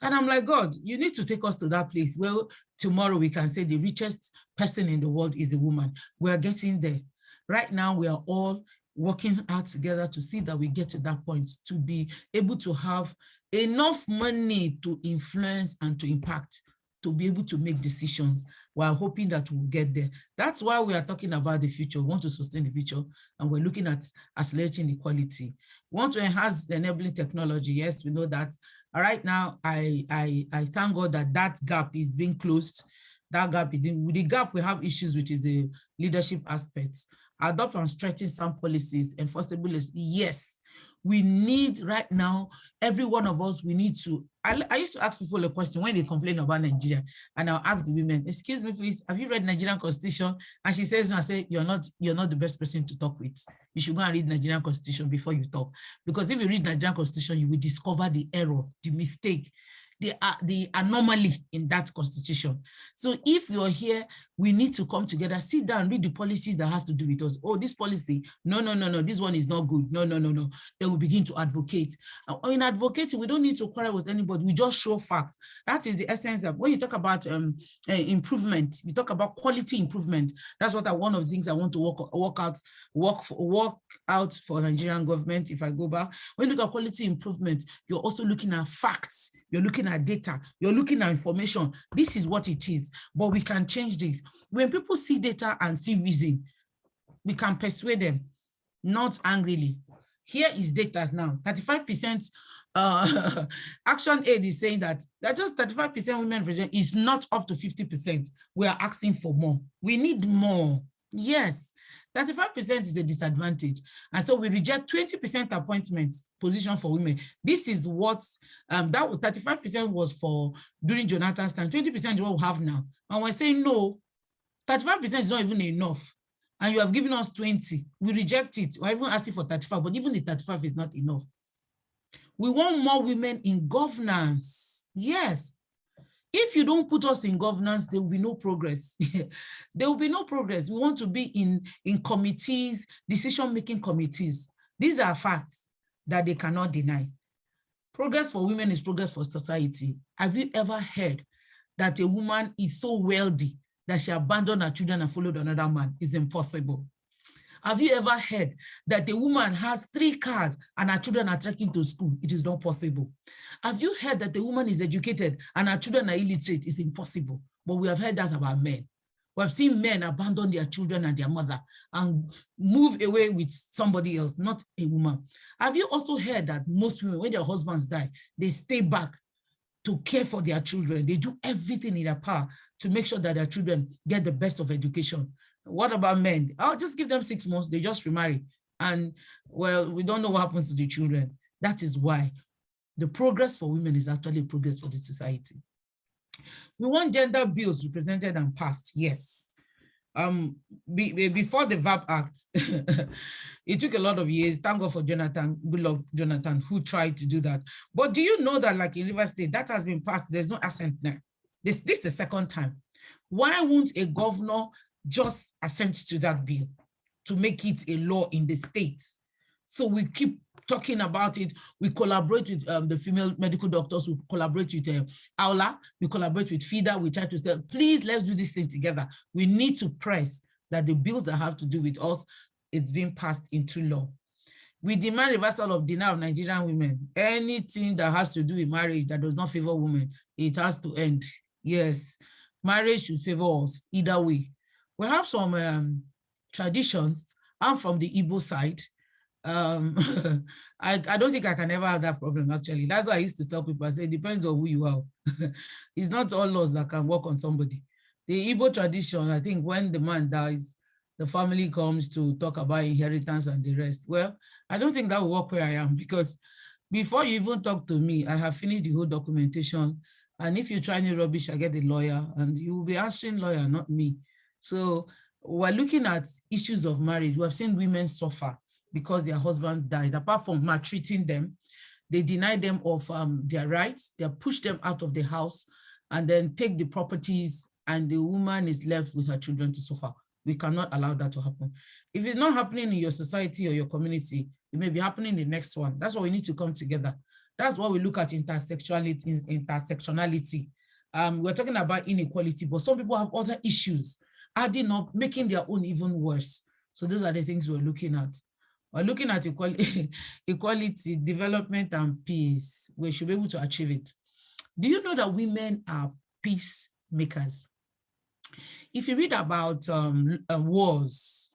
And I'm like, God, you need to take us to that place where tomorrow we can say the richest person in the world is a woman. We are getting there. Right now, we are all working out together to see that we get to that point, to be able to have enough money to influence and to impact, to be able to make decisions. We're hoping that we'll get there. That's why we are talking about the future. We want to sustain the future, and we're looking at accelerating equality. We want to enhance the enabling technology. Yes, we know that. Right now, I thank God that that gap is being closed. That gap is with the gap we have issues, which is the leadership aspects. Adopt and strengthen some policies, enforceable. Yes, we need right now, every one of us, we need to. I used to ask people a question when they complain about Nigeria, and I'll ask the women, excuse me, please, have you read Nigerian Constitution? And she says, no. I say, you're not the best person to talk with. You should go and read Nigerian Constitution before you talk. Because if you read Nigerian Constitution, you will discover the error, the mistake, the anomaly in that constitution. So if you're here, we need to come together, sit down, read the policies that has to do with us. Oh, this policy, no, this one is not good. No. Then we begin to advocate. In advocating, we don't need to quarrel with anybody. We just show facts. That is the essence of when you talk about improvement. You talk about quality improvement. That's what one of the things I want to work out for Nigerian government. If I go back, when you look at quality improvement, you're also looking at facts. You're looking at data. You're looking at information. This is what it is, but we can change this. When people see data and see reason, we can persuade them, not angrily. Here is data now. 35% Action Aid is saying that just 35% women represent is not up to 50%. We are asking for more. We need more. Yes, 35% is a disadvantage. And so we reject 20% appointment position for women. This is what that 35% was for during Jonathan's time. 20% is what we have now. And we're saying no, 35% is not even enough. And you have given us 20. We reject it. We're even asking for 35, but even the 35 is not enough. We want more women in governance. Yes. If you don't put us in governance, there will be no progress. There will be no progress. We want to be in committees, decision-making committees. These are facts that they cannot deny. Progress for women is progress for society. Have you ever heard that a woman is so wealthy that she abandoned her children and followed another man? It's impossible. Have you ever heard that a woman has 3 cars and her children are trekking to school? It is not possible. Have you heard that a woman is educated and her children are illiterate? It's impossible. But we have heard that about men. We have seen men abandon their children and their mother and move away with somebody else, not a woman. Have you also heard that most women, when their husbands die, they stay back to care for their children? They do everything in their power to make sure that their children get the best of education. What about men? I'll just give them 6 months, they just remarry. And well, we don't know what happens to the children. That is why the progress for women is actually progress for the society. We want gender bills represented and passed, yes. Before the VAP Act, it took a lot of years. Thank God for Jonathan, good luck Jonathan, who tried to do that. But do you know that, like in River State, that has been passed, there's no assent now. This is the second time. Why won't a governor just assent to that bill to make it a law in the state? So we keep talking about it. We collaborate with the female medical doctors. We collaborate with Aula. We collaborate with FIDA. We try to say, please, let's do this thing together. We need to press that the bills that have to do with us, it's being passed into law. We demand reversal of denial of Nigerian women. Anything that has to do with marriage that does not favor women, it has to end. Yes, marriage should favor us either way. We have some traditions. I'm from the Igbo side. I don't think I can ever have that problem, actually. That's why I used to tell people, I say, it depends on who you are. It's not all laws that can work on somebody. The Igbo tradition, I think when the man dies, the family comes to talk about inheritance and the rest. Well, I don't think that will work where I am, because before you even talk to me, I have finished the whole documentation. And if you try any rubbish, I get a lawyer, and you will be answering lawyer, not me. So we're looking at issues of marriage. We have seen women suffer because their husband died. Apart from maltreating them, they deny them of their rights. They push them out of the house and then take the properties, and the woman is left with her children to suffer. We cannot allow that to happen. If it's not happening in your society or your community, it may be happening in the next one. That's why we need to come together. That's why we look at intersectionality. We're talking about inequality, but some people have other issues, adding up, making their own even worse. So those are the things we're looking at. We're looking at equality, development, and peace. We should be able to achieve it. Do you know that women are peacemakers? If you read about wars,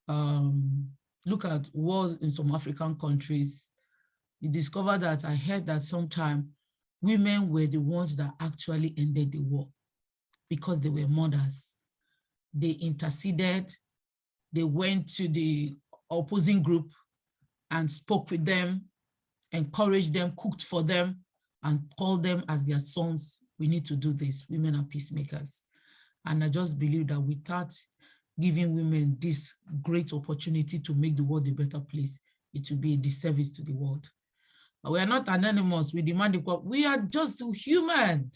look at wars in some African countries, you discover that I heard that sometimes women were the ones that actually ended the war because they were mothers. They interceded, they went to the opposing group and spoke with them, encouraged them, cooked for them, and called them as their sons. We need to do this. Women are peacemakers. And I just believe that without giving women this great opportunity to make the world a better place, it will be a disservice to the world. We are not anonymous. We demand equal. We are just human.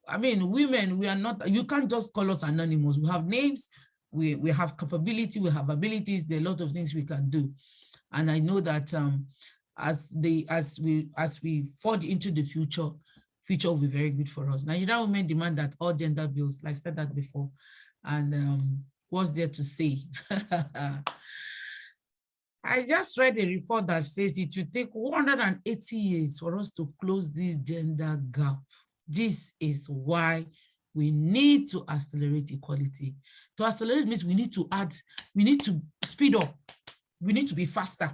I mean, women, we are not, you can't just call us anonymous. We have names, we have capability, we have abilities. There are a lot of things we can do. And I know that as we forge into the future will be very good for us. Nigerian women demand that all gender bills, like I said that before, and what's there to say? I just read a report that says it will take 180 years for us to close this gender gap. This is why we need to accelerate equality. To accelerate means we need to add, we need to speed up, we need to be faster.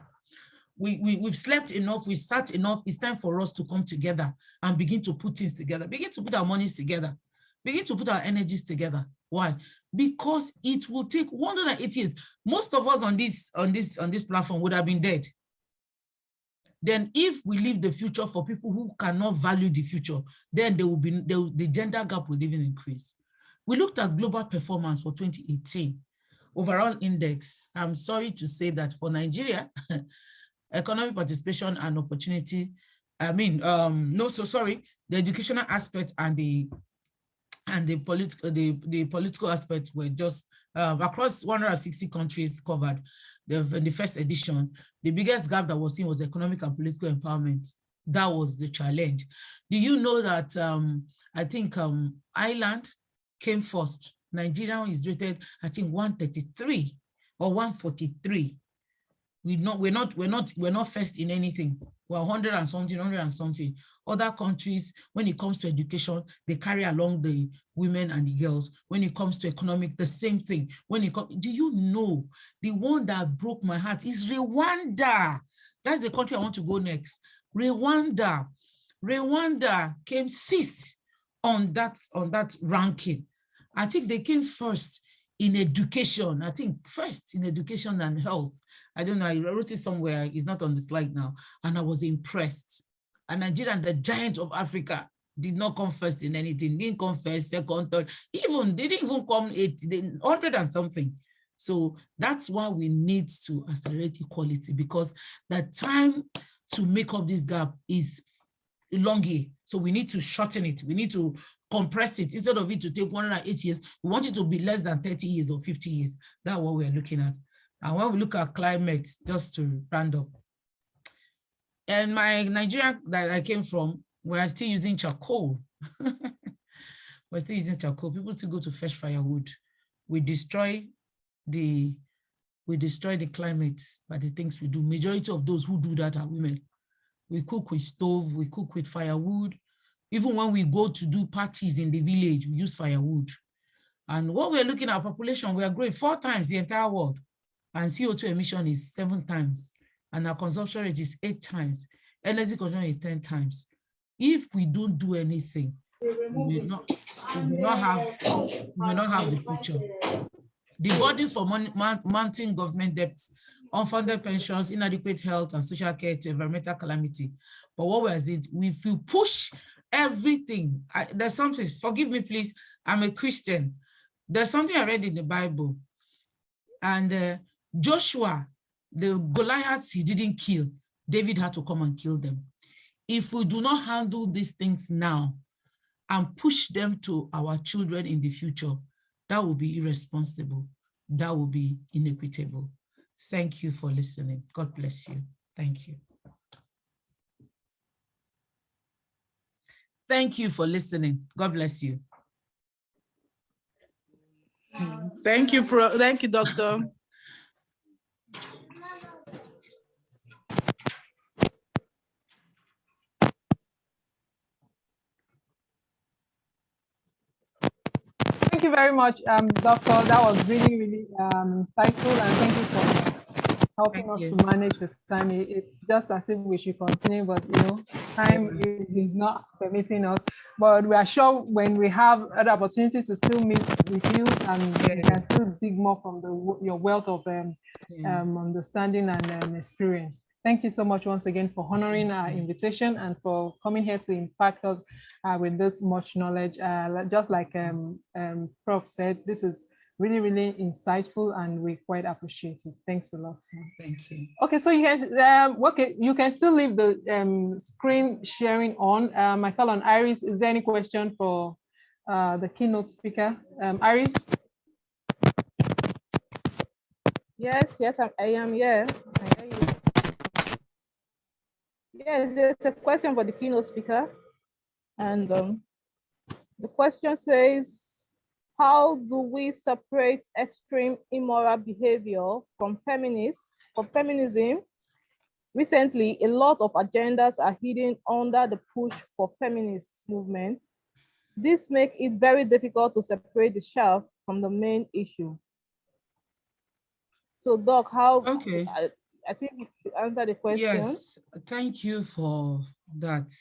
We've slept enough, we sat enough. It's time for us to come together and begin to put things together, begin to put our monies together, begin to put our energies together. Why? Because it will take 180 years. Most of us on this platform would have been dead. Then if we leave the future for people who cannot value the future, then the gender gap will even increase. We looked at global performance for 2018, overall index. I'm sorry to say that for Nigeria, economic participation and opportunity, the educational aspect and the political aspect were just across 160 countries covered. In the first edition, the biggest gap that was seen was economic and political empowerment. That was the challenge. Do you know that I think Ireland came first? Nigeria is rated, I think, 133 or 143. We're not first in anything. We're 100 and something. Other countries, when it comes to education, they carry along the women and the girls. When it comes to economic, the same thing. Do you know the one that broke my heart is Rwanda? That's the country I want to go next. Rwanda came sixth on that ranking. I think they came first in education. I think first in education and health. I don't know, I wrote it somewhere. It's not on the slide now. And I was impressed. And Nigeria, the giant of Africa, did not come first in anything. Didn't come first, second, third. They didn't even come 100 and something. So that's why we need to accelerate equality, because the time to make up this gap is elongated. So we need to shorten it. We need to compress it. Instead of it to take 108 years, we want it to be less than 30 years or 50 years. That's what we're looking at. And when we look at climate, just to round up, and my Nigeria that I came from, we're still using charcoal. We're still using charcoal. People still go to fetch firewood. We destroy the climate by the things we do. Majority of those who do that are women. We cook with stove, we cook with firewood. Even when we go to do parties in the village, we use firewood. And what we're looking at, population, we are growing 4 times the entire world. And CO2 emission is 7 times. And our consumption rate is 8 times. Energy consumption is 10 times. If we don't do anything, we will not have the future. The burdens for mounting government debts, unfunded pensions, inadequate health and social care to environmental calamity. But what was it? If we push everything, there's something, forgive me, please, I'm a Christian. There's something I read in the Bible. And Joshua, the Goliaths he didn't kill, David had to come and kill them. If we do not handle these things now and push them to our children in the future, that will be irresponsible. That will be inequitable. Thank you for listening. God bless you. Thank you. Thank you for listening. God bless you. Thank you, Thank you, Doctor. Thank you very much, Doctor. That was really, really insightful, and thank you for helping us to manage the time. It's just as if we should continue, but time is not permitting us. But we are sure when we have other opportunities to still meet with you, and we can still dig more from your wealth of understanding and experience. Thank you so much once again for honoring our invitation and for coming here to impact us with this much knowledge. Just like Prof said, this is really, really insightful, and we quite appreciate it. Thanks a lot. Thank you. Okay, so you can still leave the screen sharing on. Michael and Iris, is there any question for the keynote speaker? Iris? Yes, I am here. I hear you. Yes, there's a question for the keynote speaker. And the question says, how do we separate extreme immoral behavior from feminism? Recently, a lot of agendas are hidden under the push for feminist movements. This makes it very difficult to separate the chaff from the main issue. So, Doc, how? Okay. I think you answer the question. Yes, thank you for that.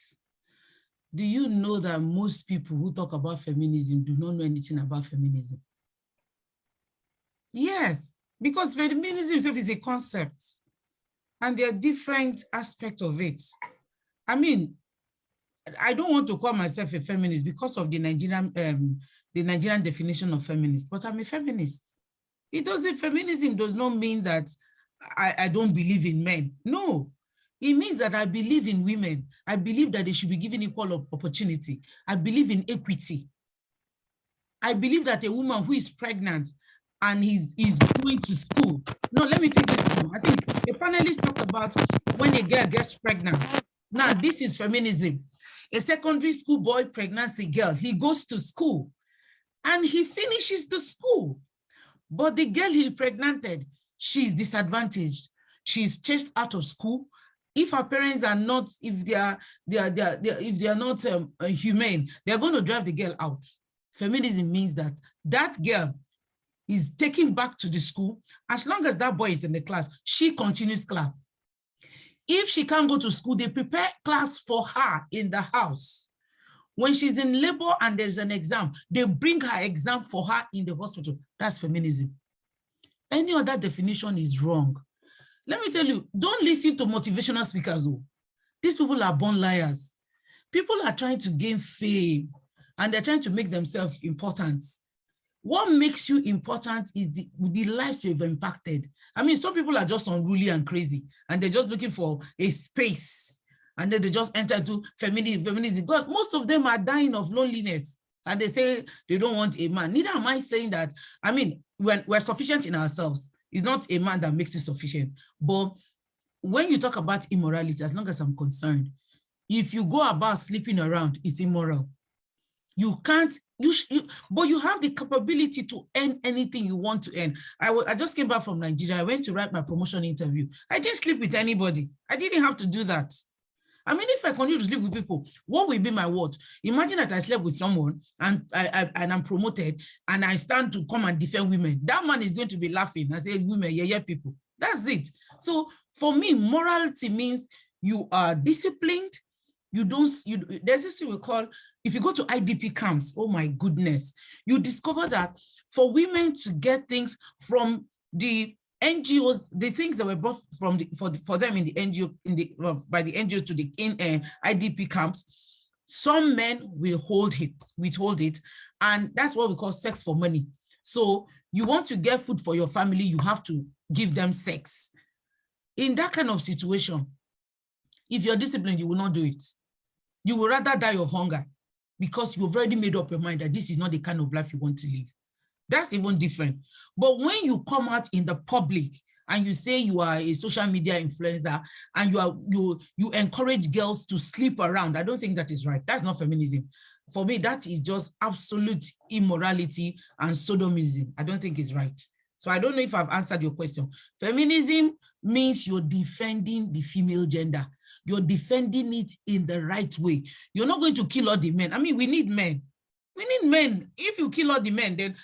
Do you know that most people who talk about feminism do not know anything about feminism? Yes, because feminism itself is a concept, and there are different aspects of it. I mean, I don't want to call myself a feminist because of the Nigerian definition of feminist, but I'm a feminist. Feminism does not mean that I don't believe in men. No, it means that I believe in women. I believe that they should be given equal opportunity. I believe in equity. I believe that a woman who is pregnant and is going to school. No, let me take this through. I think a panelist talked about when a girl gets pregnant. Now, this is feminism. A secondary school boy pregnants a girl. He goes to school and he finishes the school. But the girl he pregnanted, she's disadvantaged. She's chased out of school. If her parents are not, if they are not humane, they're going to drive the girl out. Feminism means that that girl is taken back to the school. As long as that boy is in the class, she continues class. If she can't go to school, they prepare class for her in the house. When she's in labor and there's an exam, they bring her exam for her in the hospital. That's feminism. Any other definition is wrong. Let me tell you, don't listen to motivational speakers. These people are born liars. People are trying to gain fame and they're trying to make themselves important. What makes you important is the lives you've impacted. I mean, some people are just unruly and crazy and they're just looking for a space and then they just enter into feminism. God, most of them are dying of loneliness and they say they don't want a man. Neither am I saying that. I mean, we're sufficient in ourselves. It's not a man that makes you sufficient. But when you talk about immorality, as long as I'm concerned, if you go about sleeping around, it's immoral. You can't, but you have the capability to earn anything you want to earn. I just came back from Nigeria. I went to write my promotion interview. I didn't sleep with anybody. I didn't have to do that. I mean, if I continue to sleep with people, what will be my word? Imagine that I slept with someone and I'm promoted and I stand to come and defend women. That man is going to be laughing and say, women, yeah, people. That's it. So for me, morality means you are disciplined. There's this thing we call, if you go to IDP camps, oh my goodness, you discover that for women to get things from the NGOs, the things that were brought from for them in the NGO, by the NGOs to the IDP camps, some men will withhold it, and that's what we call sex for money. So you want to get food for your family, you have to give them sex. In that kind of situation, if you're disciplined, you will not do it. You will rather die of hunger because you've already made up your mind that this is not the kind of life you want to live. That's even different. But when you come out in the public and you say you are a social media influencer and you encourage girls to sleep around, I don't think that is right. That's not feminism. For me, that is just absolute immorality and sodomism. I don't think it's right. So I don't know if I've answered your question. Feminism means you're defending the female gender. You're defending it in the right way. You're not going to kill all the men. I mean, we need men. We need men. If you kill all the men, then,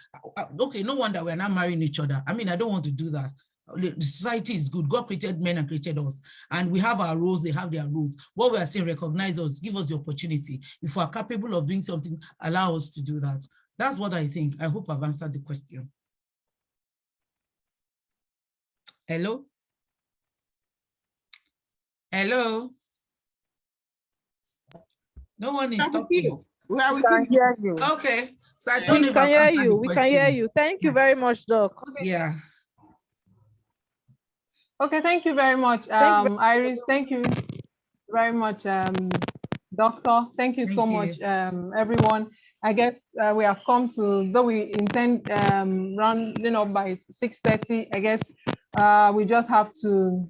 okay, no wonder we're not marrying each other. I mean, I don't want to do that. The society is good. God created men and created us. And we have our roles, they have their roles. What we are saying, recognize us, give us the opportunity. If we are capable of doing something, allow us to do that. That's what I think. I hope I've answered the question. Hello? Hello? No one is talking. We can hear you. Okay. So I don't We can hear you. We can hear you. Thank you very much, Doc. Okay. Yeah. Okay, thank you very much, Iris. Thank you very much, Doctor. Thank you so much, everyone. I guess we have come to, though we intend rounding up by 6:30, I guess we just have to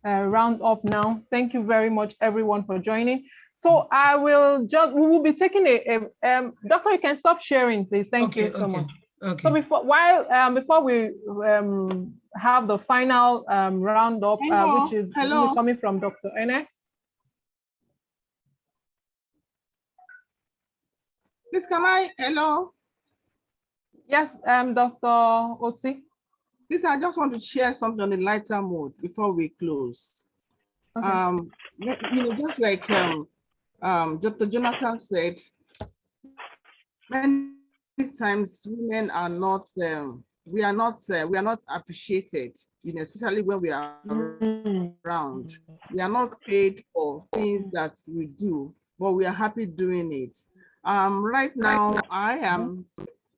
round up now. Thank you very much, everyone, for joining. So we will be taking Doctor, you can stop sharing, please. Thank you so much. Okay. So before we have the final roundup, which is coming from Dr. Ene. Please, hello? Yes, Dr. Oti. Please, I just want to share something on a lighter mode before we close. Okay. Just like Dr. Jonathan said, many times women are not, we are not appreciated, especially when we are around. We are not paid for things that we do, but we are happy doing it. Right now, I am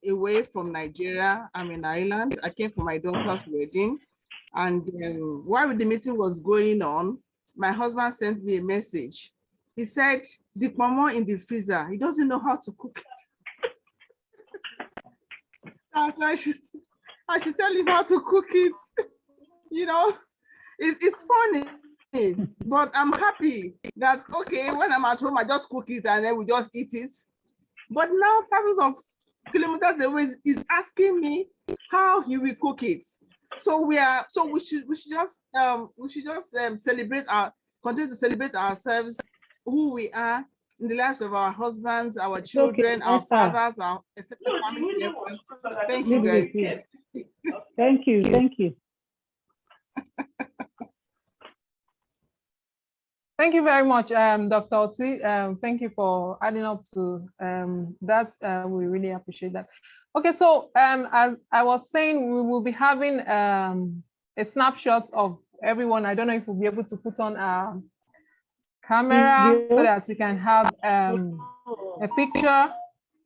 away from Nigeria. I'm in Ireland. I came for my daughter's wedding. And while the meeting was going on, my husband sent me a message. He said, the pomo in the freezer, he doesn't know how to cook it. I should tell him how to cook it. It's funny, but I'm happy that, okay, when I'm at home, I just cook it and then we just eat it. But now thousands of kilometers away is asking me how he will cook it. So we should just celebrate continue to celebrate ourselves, who we are in the lives of our husbands, our children, our fathers, our extended family members. Thank you very much. Thank you. Thank you. Thank you very much, Dr. Oti. Thank you for adding up to that. We really appreciate that. Okay, so as I was saying, we will be having a snapshot of everyone. I don't know if we'll be able to put on a camera so that we can have a picture.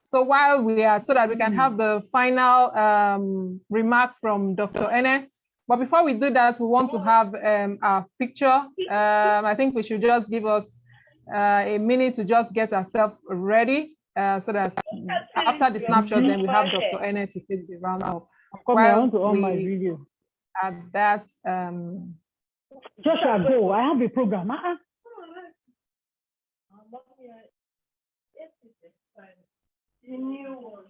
So while we are, so that we can have the final remark from Dr. Ene. But before we do that, we want to have a picture. I think we should just give us a minute to just get ourselves ready so that after the snapshot, then we have Dr. Ene to take the round up. I want to on my video. At that. Joshua, go. I have a program. The new one.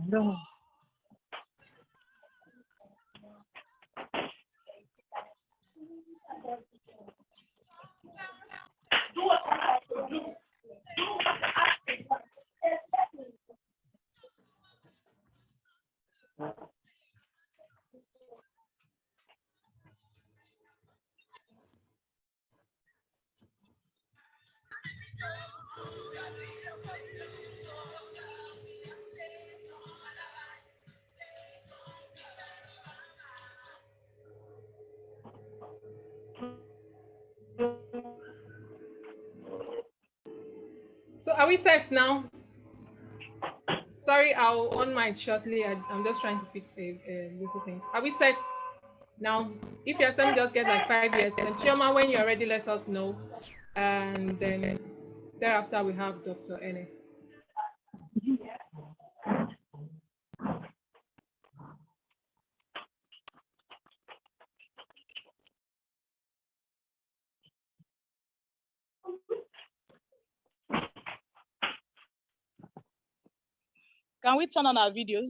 No. So are we set now? Sorry, I'll on mic shortly. I'm just trying to fix a little thing. Are we set now? If you're set, just get like 5 years. And Chioma, when you're ready, let us know. And then thereafter, we have Dr. Ene. Can we turn on our videos?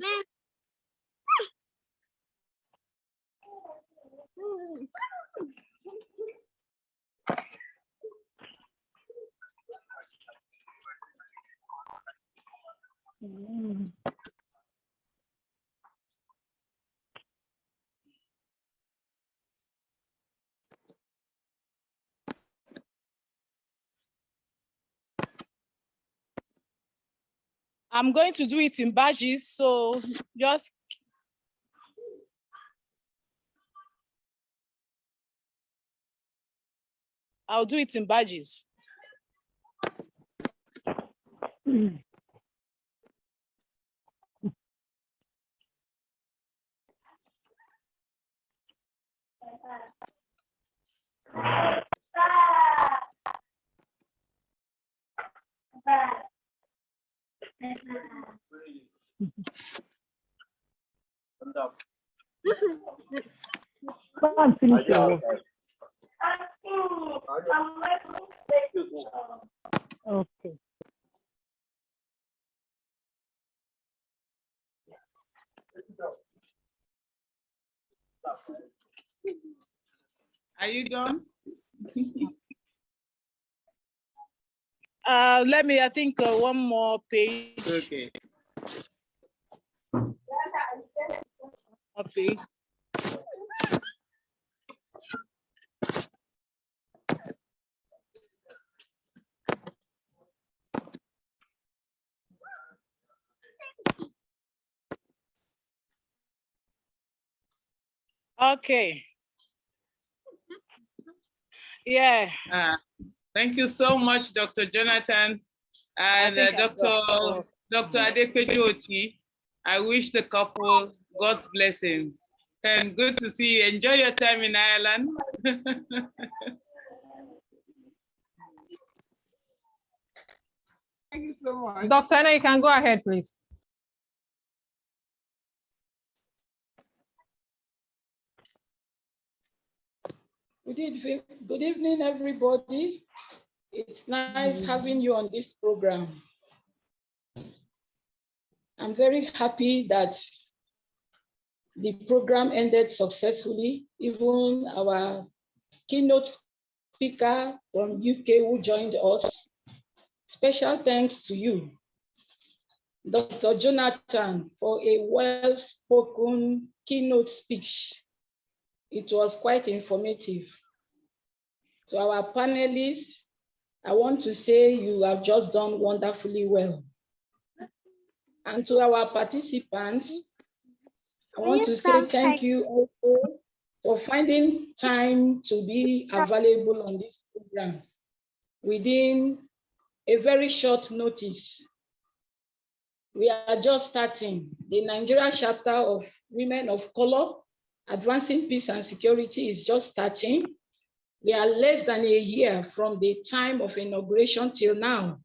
I'm going to do it in badges, so just I'll do it in badges. Okay. Are you done? Let me, I think one more page. Okay. A page. Okay. Yeah. Thank you so much, Dr. Jonathan. And Dr. Adekweju, I wish the couple God's blessing. And good to see you. Enjoy your time in Ireland. Thank you so much. Dr. Anna, you can go ahead, please. Good evening, everybody. It's nice having you on this program. I'm very happy that the program ended successfully. Even our keynote speaker from UK who joined us. Special thanks to you, Dr. Jonathan, for a well-spoken keynote speech. It was quite informative. To our panelists, I want to say you have just done wonderfully well. And to our participants, I want to say thank you also for finding time to be available on this program within a very short notice. We are just starting. The Nigeria chapter of Women of Color, Advancing Peace and Security is just starting. We are less than a year from the time of inauguration till now.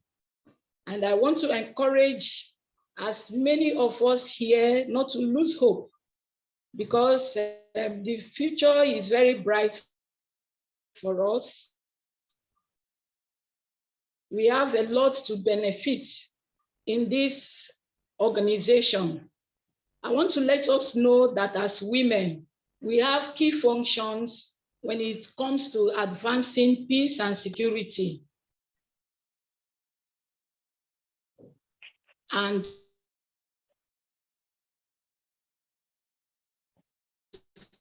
And I want to encourage as many of us here not to lose hope, because the future is very bright for us. We have a lot to benefit in this organization. I want to let us know that as women, we have key functions when it comes to advancing peace and security. And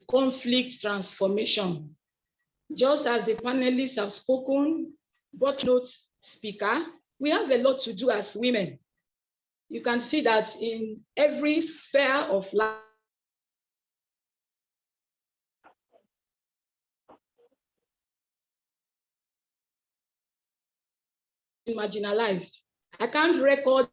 conflict transformation. Just as the panelists have spoken, but note speaker, we have a lot to do as women. You can see that in every sphere of life, marginalized. I can't record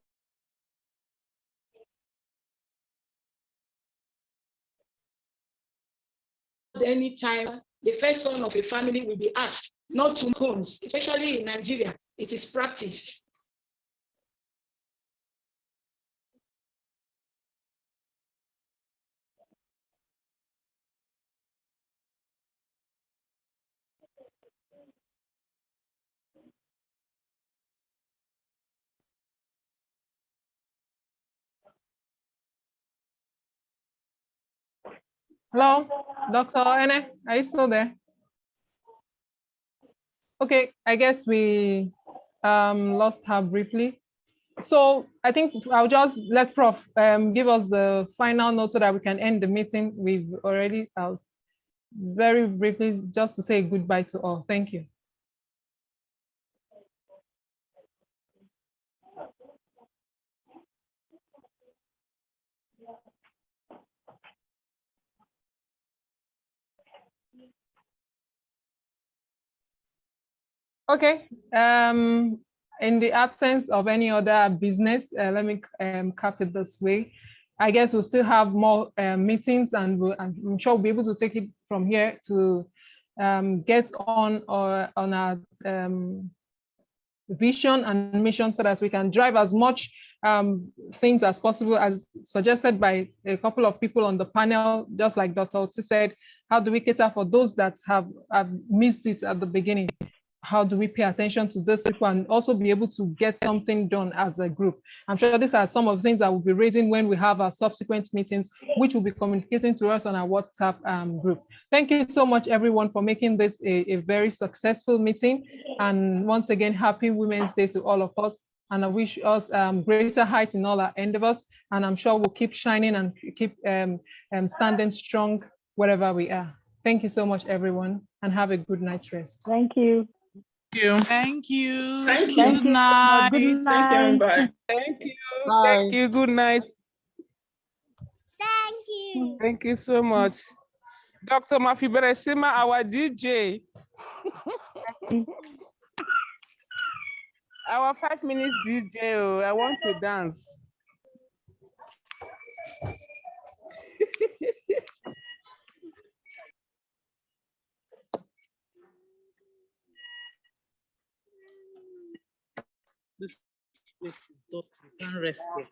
any time the first son of a family will be asked not to homes, especially in Nigeria. It is practiced. Hello, Dr. Ene, are you still there? Okay, I guess we lost her briefly. So I think I'll just let Prof give us the final note so that we can end the meeting. We've already very briefly just to say goodbye to all. Thank you. Okay, in the absence of any other business, let me cap it this way. I guess we'll still have more meetings, and I'm sure we'll be able to take it from here to get on our vision and mission so that we can drive as much things as possible, as suggested by a couple of people on the panel. Just like Dr. Oti said, how do we cater for those that have missed it at the beginning? How do we pay attention to those people and also be able to get something done as a group? I'm sure these are some of the things that we'll be raising when we have our subsequent meetings, which will be communicating to us on our WhatsApp group. Thank you so much, everyone, for making this a very successful meeting. And once again, happy Women's Day to all of us. And I wish us greater heights in all our endeavors. And I'm sure we'll keep shining and keep standing strong wherever we are. Thank you so much, everyone, and have a good night's rest. Thank you. Thank you. Thank you. Good night. Good night. Bye. Thank you. Bye. Thank you. Good night. Thank you. Thank you so much. Dr. Mafi Beresima, our DJ. Our 5 minutes DJ, oh, I want to dance. This place is dusty. You can't rest here.